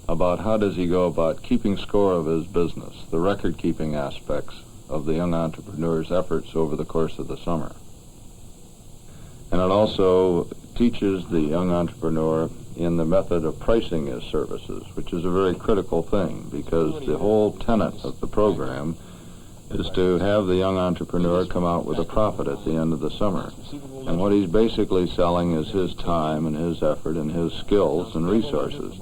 about how does he go about keeping score of his business, the record-keeping aspects of the young entrepreneur's efforts over the course of the summer. And it also teaches the young entrepreneur in the method of pricing his services, which is a very critical thing because the whole tenet of the program is to have the young entrepreneur come out with a profit at the end of the summer. And what he's basically selling is his time and his effort and his skills and resources.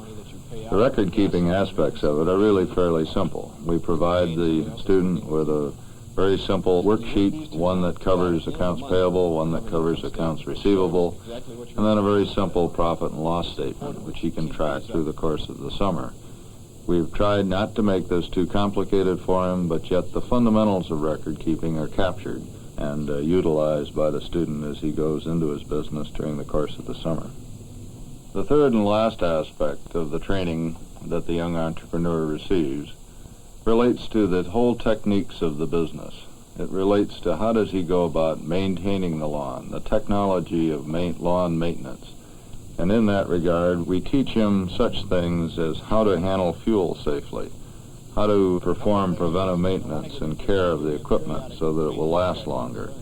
The record-keeping aspects of it are really fairly simple. We provide the student with a very simple worksheet, one that covers accounts payable, one that covers accounts receivable, and then a very simple profit and loss statement, which he can track through the course of the summer. We've tried not to make this too complicated for him, but yet the fundamentals of record-keeping are captured and utilized by the student as he goes into his business during the course of the summer. The third and last aspect of the training that the young entrepreneur receives relates to the whole techniques of the business. It relates to how does he go about maintaining the lawn, the technology of lawn maintenance. And in that regard, we teach him such things as how to handle fuel safely, how to perform preventive maintenance and care of the equipment so that it will last longer.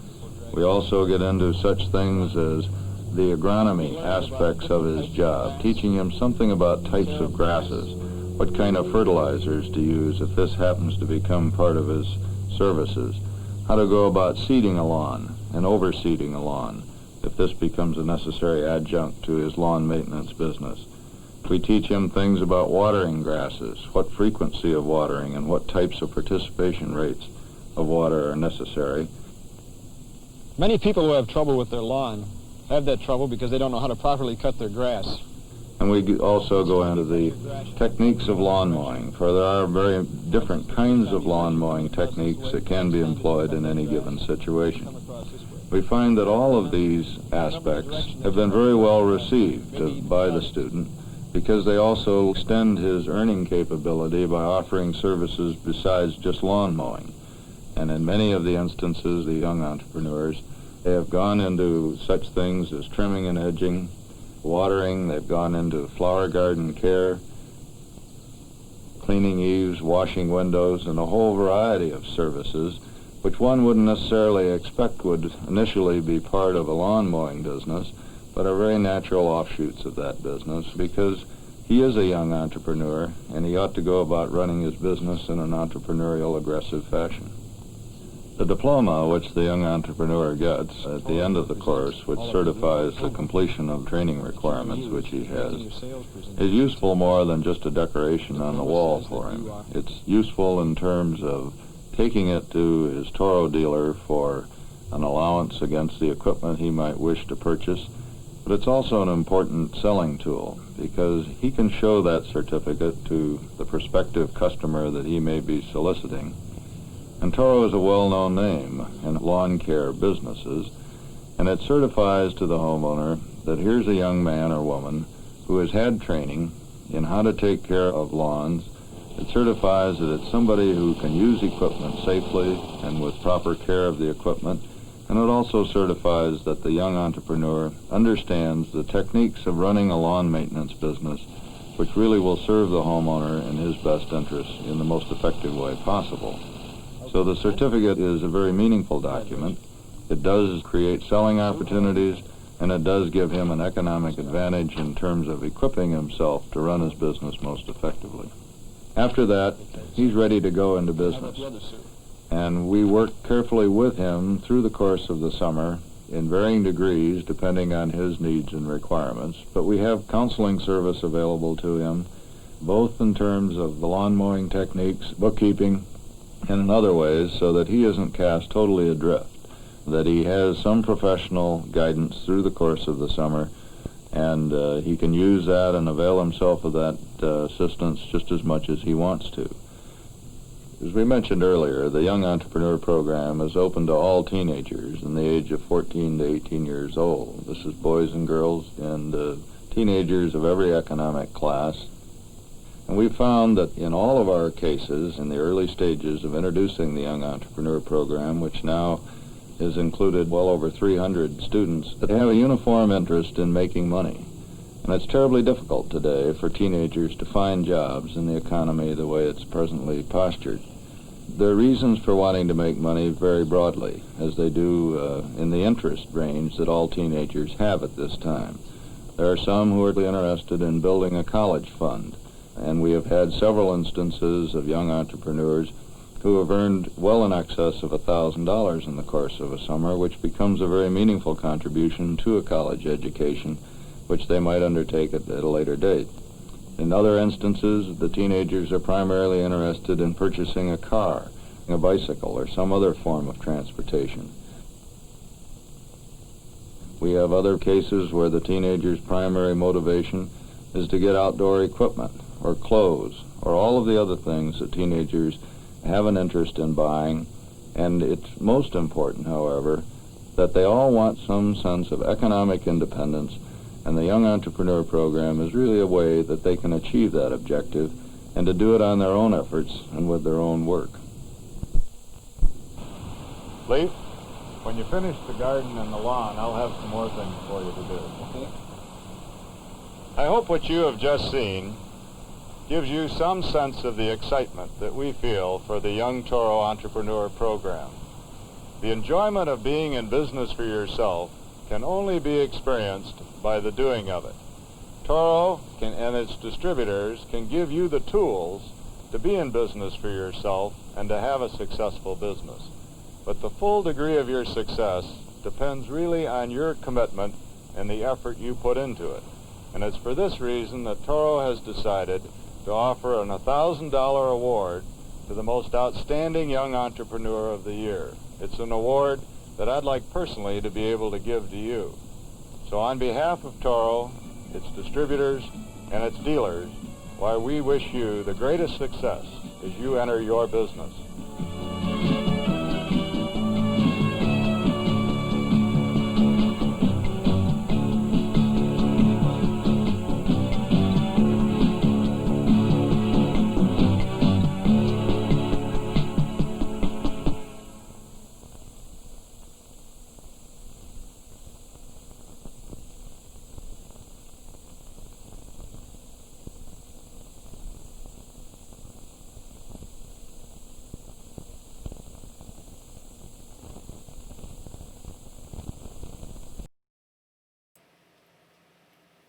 We also get into such things as the agronomy aspects of his job, teaching him something about types of grasses, what kind of fertilizers to use if this happens to become part of his services, how to go about seeding a lawn and overseeding a lawn if this becomes a necessary adjunct to his lawn maintenance business. We teach him things about watering grasses, what frequency of watering and what types of participation rates of water are necessary. Many people who have trouble with their lawn have that trouble because they don't know how to properly cut their grass. And we also go into the techniques of lawn mowing, for there are very different kinds of lawn mowing techniques that can be employed in any given situation. We find that all of these aspects have been very well received by the student because they also extend his earning capability by offering services besides just lawn mowing. And in many of the instances, the young entrepreneurs, they have gone into such things as trimming and edging, watering, they've gone into flower garden care, cleaning eaves, washing windows, and a whole variety of services which one wouldn't necessarily expect would initially be part of a lawn mowing business, but are very natural offshoots of that business because He is a young entrepreneur, and he ought to go about running his business in an entrepreneurial, aggressive fashion. The diploma which the young entrepreneur gets at the end of the course, which certifies the completion of training requirements which he has, is useful more than just a decoration on the wall for him. It's useful in terms of taking it to his Toro dealer for an allowance against the equipment he might wish to purchase, but it's also an important selling tool because he can show that certificate to the prospective customer that he may be soliciting. And Toro is a well-known name in lawn care businesses, and it certifies to the homeowner that here's a young man or woman who has had training in how to take care of lawns. It certifies that it's somebody who can use equipment safely and with proper care of the equipment, and it also certifies that the young entrepreneur understands the techniques of running a lawn maintenance business, which really will serve the homeowner in his best interest in the most effective way possible. So the certificate is a very meaningful document. It does create selling opportunities, and it does give him an economic advantage in terms of equipping himself to run his business most effectively. After that, he's ready to go into business. And we work carefully with him through the course of the summer in varying degrees depending on his needs and requirements. But we have counseling service available to him, both in terms of the lawn mowing techniques, bookkeeping, and in other ways, so that he isn't cast totally adrift, that he has some professional guidance through the course of the summer, and he can use that and avail himself of that assistance just as much as he wants to. As we mentioned earlier, the Young Entrepreneur Program is open to all teenagers in the age of 14 to 18 years old. This is boys and girls and teenagers of every economic class. And we found that in all of our cases, in the early stages of introducing the Young Entrepreneur Program, which now has included well over 300 students, that have a uniform interest in making money. And it's terribly difficult today for teenagers to find jobs in the economy the way it's presently postured. Their reasons for wanting to make money vary broadly, as they do in the interest range that all teenagers have at this time. There are some who are interested in building a college fund, and we have had several instances of young entrepreneurs who have earned well in excess of $1,000 in the course of a summer, which becomes a very meaningful contribution to a college education, which they might undertake at a later date. In other instances, the teenagers are primarily interested in purchasing a car, a bicycle, or some other form of transportation. We have other cases where the teenager's primary motivation is to get outdoor equipment, or clothes, or all of the other things that teenagers have an interest in buying. And it's most important, however, that they all want some sense of economic independence, and the Young Entrepreneur Program is really a way that they can achieve that objective and to do it on their own efforts and with their own work. Leif, when you finish the garden and the lawn, I'll have some more things for you to do. Okay. I hope what you have just seen gives you some sense of the excitement that we feel for the Young Toro Entrepreneur Program. The enjoyment of being in business for yourself can only be experienced by the doing of it. Toro and its distributors can give you the tools to be in business for yourself and to have a successful business. But the full degree of your success depends really on your commitment and the effort you put into it. And it's for this reason that Toro has decided to offer an $1,000 award to the most outstanding young entrepreneur of the year. It's an award that I'd like personally to be able to give to you. So on behalf of Toro, its distributors, and its dealers, why, we wish you the greatest success as you enter your business.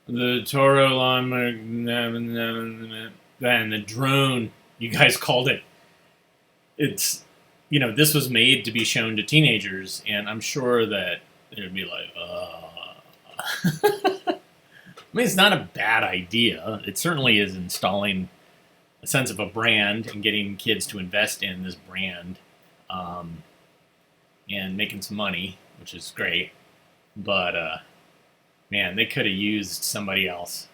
the Toro lawnmower, and the drone, you guys called it. It's, this was made to be shown to teenagers, and I'm sure that they'd be like, I mean, it's not a bad idea. It certainly is installing a sense of a brand and getting kids to invest in this brand, and making some money, which is great. But, man, they could have used somebody else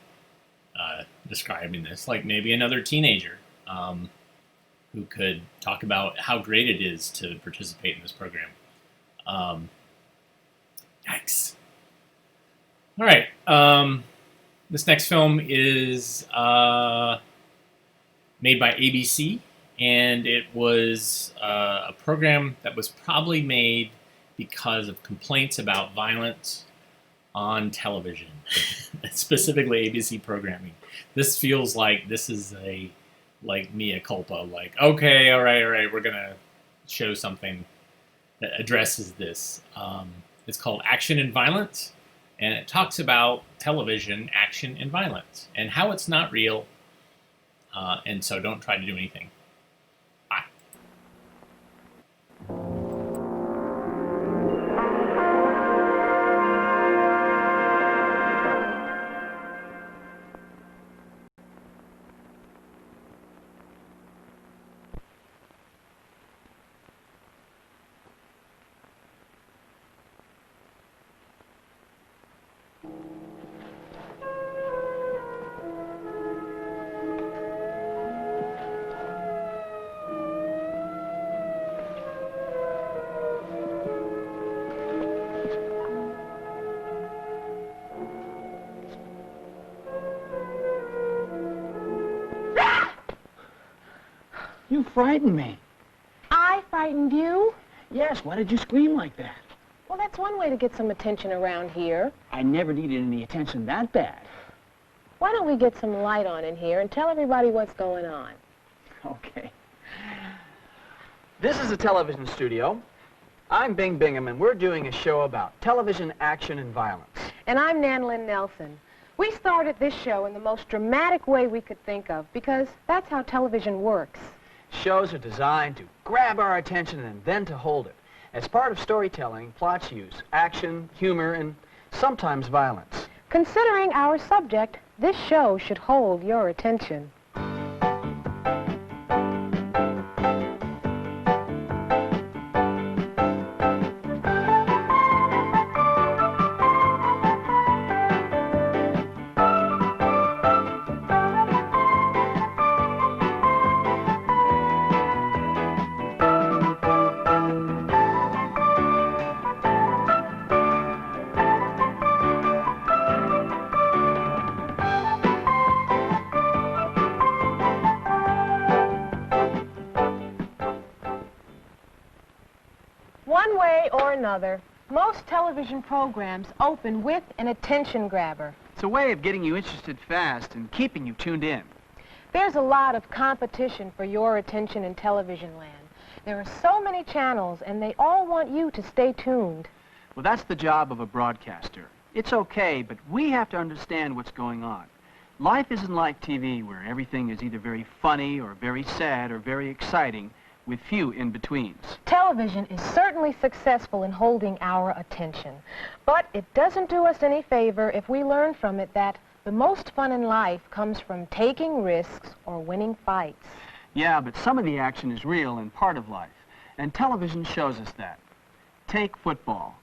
describing this, like maybe another teenager who could talk about how great it is to participate in this program. Yikes. All right. This next film is made by ABC, and it was a program that was probably made because of complaints about violence on television, specifically ABC programming. This feels like this is a mea culpa, okay, all right, we're gonna show something that addresses this. It's called Action and Violence, and it talks about television action and violence and how it's not real, and so don't try to do anything. Bye. You frightened me. I frightened you? Yes, why did you scream like that? Well, that's one way to get some attention around here. I never needed any attention that bad. Why don't we get some light on in here and tell everybody what's going on? Okay. This is a television studio. I'm Bing Bingham, and we're doing a show about television action and violence. And I'm Nan Lynn Nelson. We started this show in the most dramatic way we could think of, because that's how television works. Shows are designed to grab our attention and then to hold it. As part of storytelling, plots use action, humor, and sometimes violence. Considering our subject, this show should hold your attention. One way or another, most television programs open with an attention grabber. It's a way of getting you interested fast and keeping you tuned in. There's a lot of competition for your attention in television land. There are so many channels, and they all want you to stay tuned. Well, that's the job of a broadcaster. It's okay, but we have to understand what's going on. Life isn't like TV, where everything is either very funny or very sad or very exciting, with few in-betweens. Television is certainly successful in holding our attention, but it doesn't do us any favor if we learn from it that the most fun in life comes from taking risks or winning fights. Yeah, but some of the action is real and part of life, and television shows us that. Take football.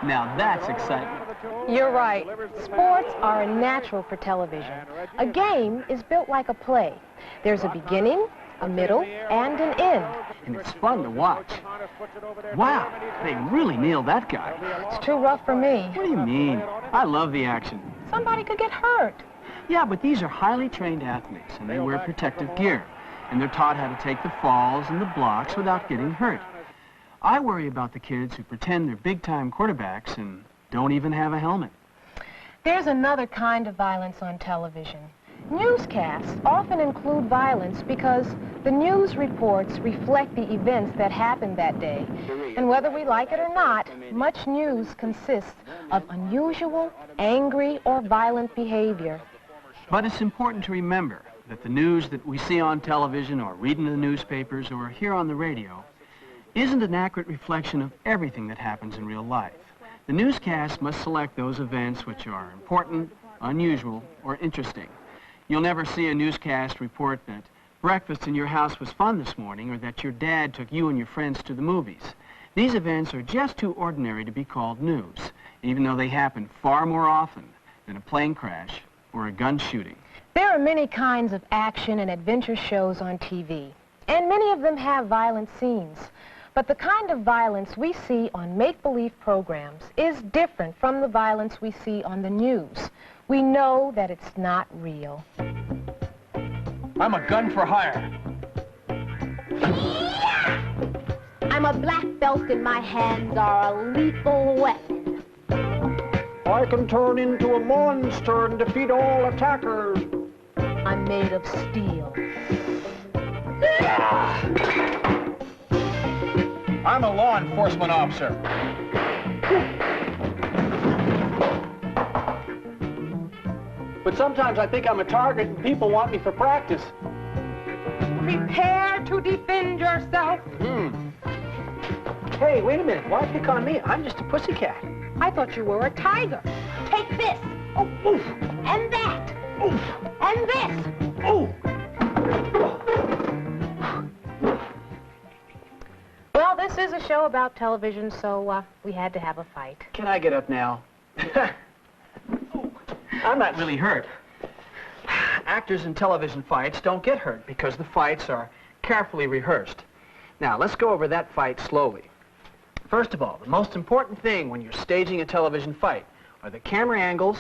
Now that's excitement. You're right. Sports are a natural for television. A game is built like a play. There's a beginning, a middle, and an end. And it's fun to watch. Wow, they really nailed that guy. It's too rough for me. What do you mean? I love the action. Somebody could get hurt. Yeah, but these are highly trained athletes, and they wear protective gear. And they're taught how to take the falls and the blocks without getting hurt. I worry about the kids who pretend they're big-time quarterbacks and don't even have a helmet. There's another kind of violence on television. Newscasts often include violence because the news reports reflect the events that happened that day. And whether we like it or not, much news consists of unusual, angry, or violent behavior. But it's important to remember that the news that we see on television or read in the newspapers or hear on the radio isn't an accurate reflection of everything that happens in real life. The newscast must select those events which are important, unusual, or interesting. You'll never see a newscast report that breakfast in your house was fun this morning or that your dad took you and your friends to the movies. These events are just too ordinary to be called news, even though they happen far more often than a plane crash or a gun shooting. There are many kinds of action and adventure shows on TV, and many of them have violent scenes. But the kind of violence we see on make-believe programs is different from the violence we see on the news. We know that it's not real. I'm a gun for hire. I'm a black belt and my hands are a lethal weapon. I can turn into a monster and defeat all attackers. I'm made of steel. I'm a law enforcement officer. But sometimes I think I'm a target and people want me for practice. Prepare to defend yourself. Hey, wait a minute. Why pick on me? I'm just a pussycat. I thought you were a tiger. Take this. Oh, oof. And that. Oof. And this. Oh. Well, this is a show about television, so we had to have a fight. Can I get up now? I'm not really hurt. Actors in television fights don't get hurt because the fights are carefully rehearsed. Now, let's go over that fight slowly. First of all, the most important thing when you're staging a television fight are the camera angles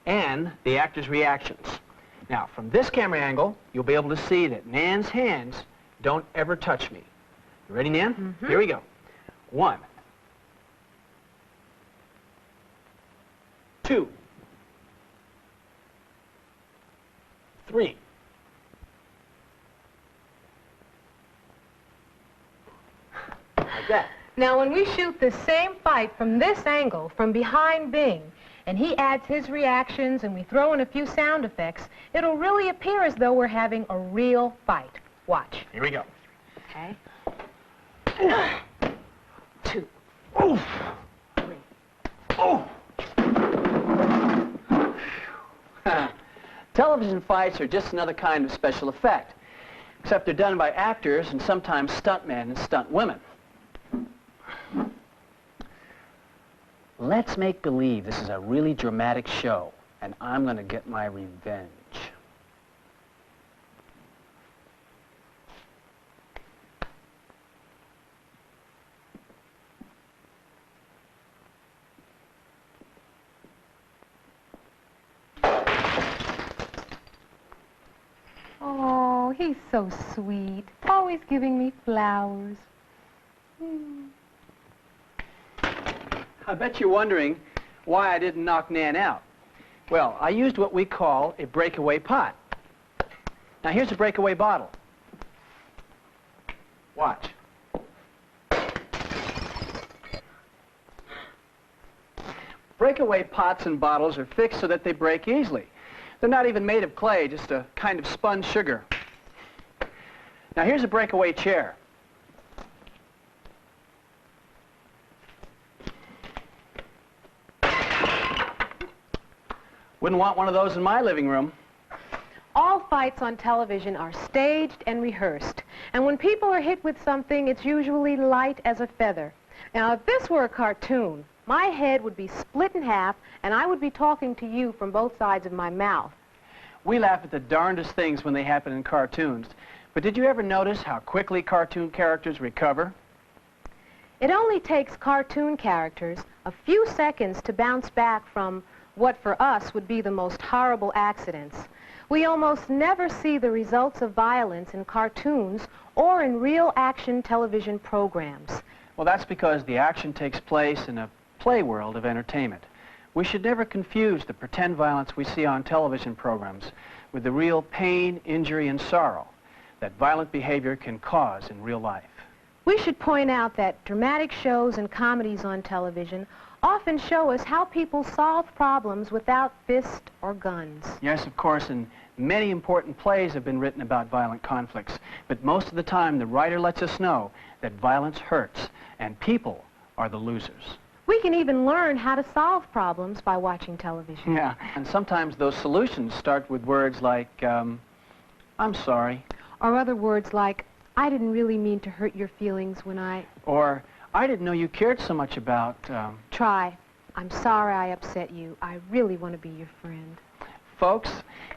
and the actors' reactions. Now, from this camera angle, you'll be able to see that Nan's hands don't ever touch me. You ready, Nan? Mm-hmm. Here we go. 1, 2, 3. Like that. Now, when we shoot the same fight from this angle, from behind Bing, and he adds his reactions and we throw in a few sound effects, it'll really appear as though we're having a real fight. Watch. Here we go. Okay. 2. Oh. 3. Oh. Television fights are just another kind of special effect, except they're done by actors and sometimes stuntmen and stuntwomen. Let's make believe this is a really dramatic show, and I'm going to get my revenge. Oh, he's so sweet. Always giving me flowers. I bet you're wondering why I didn't knock Nan out. Well, I used what we call a breakaway pot. Now, here's a breakaway bottle. Watch. Breakaway pots and bottles are fixed so that they break easily. They're not even made of clay, just a kind of spun sugar. Now, here's a breakaway chair. Wouldn't want one of those in my living room. All fights on television are staged and rehearsed. And when people are hit with something, it's usually light as a feather. Now, if this were a cartoon, my head would be split in half, and I would be talking to you from both sides of my mouth. We laugh at the darndest things when they happen in cartoons. But did you ever notice how quickly cartoon characters recover? It only takes cartoon characters a few seconds to bounce back from what for us would be the most horrible accidents. We almost never see the results of violence in cartoons or in real action television programs. Well, that's because the action takes place in a play world of entertainment. We should never confuse the pretend violence we see on television programs with the real pain, injury, and sorrow that violent behavior can cause in real life. We should point out that dramatic shows and comedies on television often show us how people solve problems without fist or guns. Yes, of course, and many important plays have been written about violent conflicts, but most of the time the writer lets us know that violence hurts and people are the losers. We can even learn how to solve problems by watching television. Yeah, and sometimes those solutions start with words like, I'm sorry. Or other words like, I didn't really mean to hurt your feelings when I... Or, I didn't know you cared so much about, Try. I'm sorry I upset you. I really want to be your friend. Folks,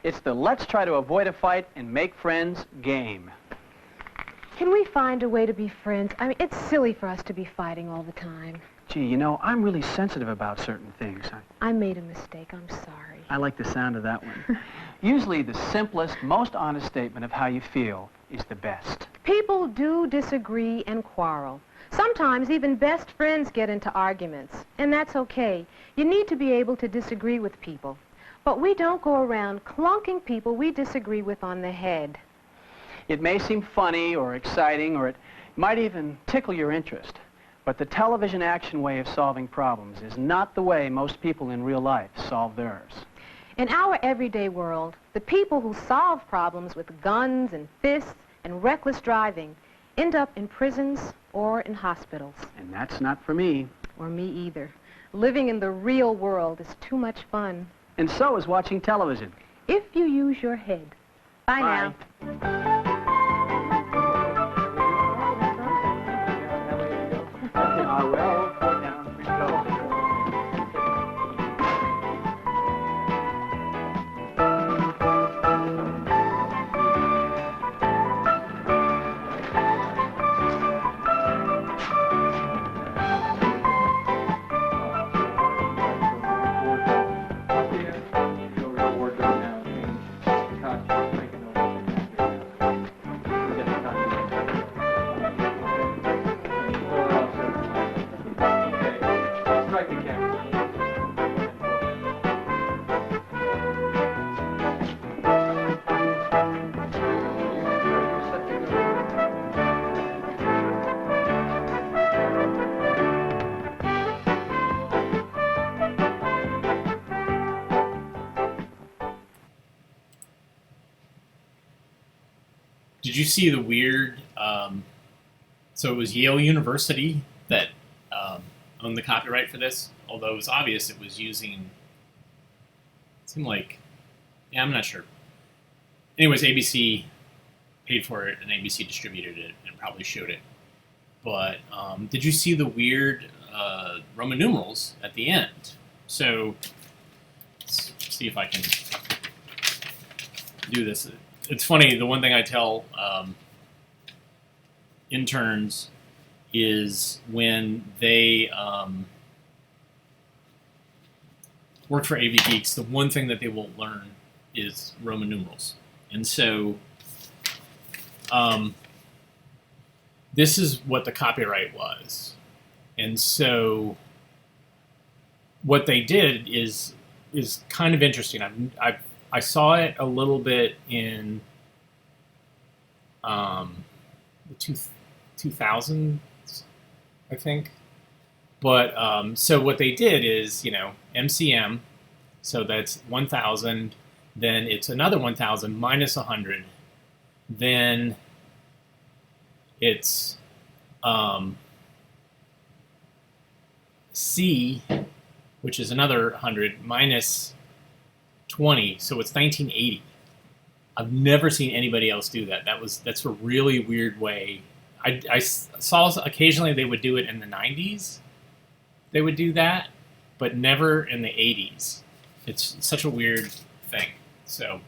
it's the let's try to avoid a fight and make friends game. Can we find a way to be friends? I mean, it's silly for us to be fighting all the time. Gee, you know, I'm really sensitive about certain things. I made a mistake. I'm sorry. I like the sound of that one. Usually the simplest, most honest statement of how you feel is the best. People do disagree and quarrel. Sometimes even best friends get into arguments, and that's okay. You need to be able to disagree with people. But we don't go around clunking people we disagree with on the head. It may seem funny or exciting, or it might even tickle your interest. But the television action way of solving problems is not the way most people in real life solve theirs. In our everyday world, the people who solve problems with guns and fists and reckless driving end up in prisons or in hospitals. And that's not for me. Or me either. Living in the real world is too much fun. And so is watching television. If you use your head. Bye now. Did you see the weird, so it was Yale University that owned the copyright for this, although it was obvious it was using, it seemed like, yeah, I'm not sure. Anyways, ABC paid for it and ABC distributed it and probably showed it. But did you see the weird Roman numerals at the end? So let's see if I can do this. It's funny, the one thing I tell interns is when they work for AV Geeks, the one thing that they will learn is Roman numerals. And so this is what the copyright was. And so what they did is kind of interesting. I saw it a little bit in the 2000s, I think. But so what they did is, you know, MCM, so that's 1,000, then it's another 1,000 minus 100, then it's C, which is another 100, minus 20, so it's 1980. I've never seen anybody else do that. That's a really weird way. I saw occasionally they would do it in the 90s. They would do that, but never in the 80s. It's such a weird thing. So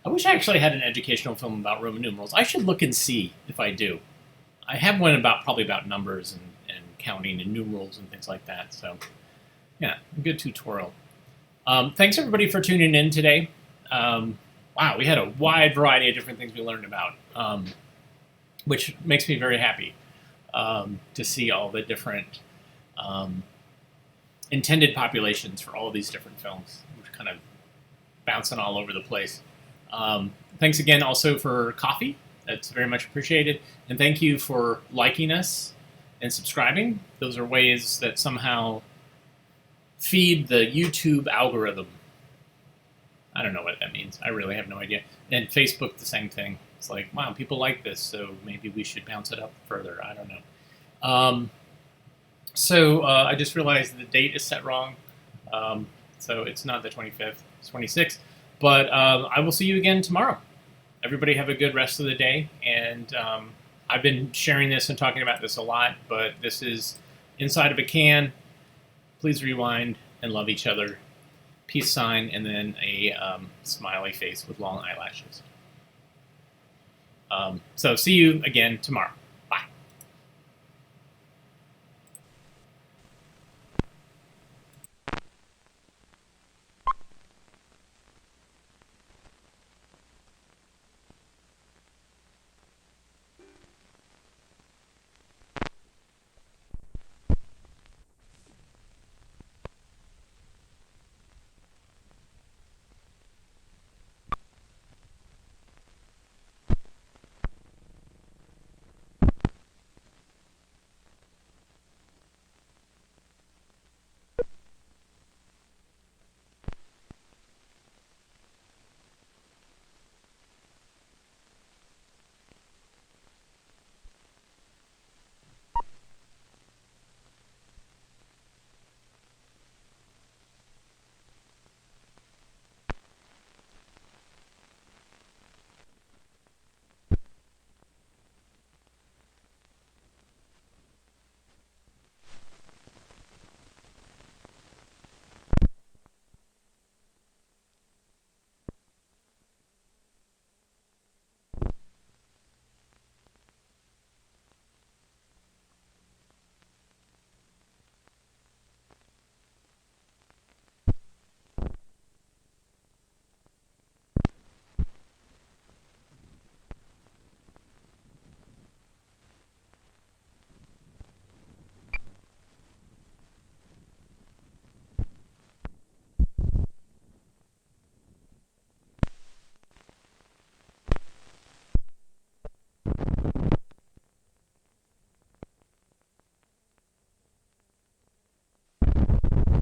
I wish I actually had an educational film about Roman numerals. I should look and see if I do. I have one probably about numbers and counting and numerals and things like that. So yeah, a good tutorial. Thanks everybody for tuning in today. Wow, we had a wide variety of different things we learned about, which makes me very happy to see all the different intended populations for all of these different films. We're kind of bouncing all over the place. Thanks again also for coffee That's very much appreciated. And thank you for liking us and subscribing. Those are ways that somehow feed the YouTube algorithm. I don't know what that means. I really have no idea. And Facebook, the same thing. It's like, wow, people like this, so maybe we should bounce it up further. I don't know. So I just realized the date is set wrong. So it's not the 25th, it's 26th. But I will see you again tomorrow. Everybody have a good rest of the day. And I've been sharing this and talking about this a lot, but this is Inside of a Can. Please rewind and love each other. Peace sign, and then a smiley face with long eyelashes. So see you again tomorrow.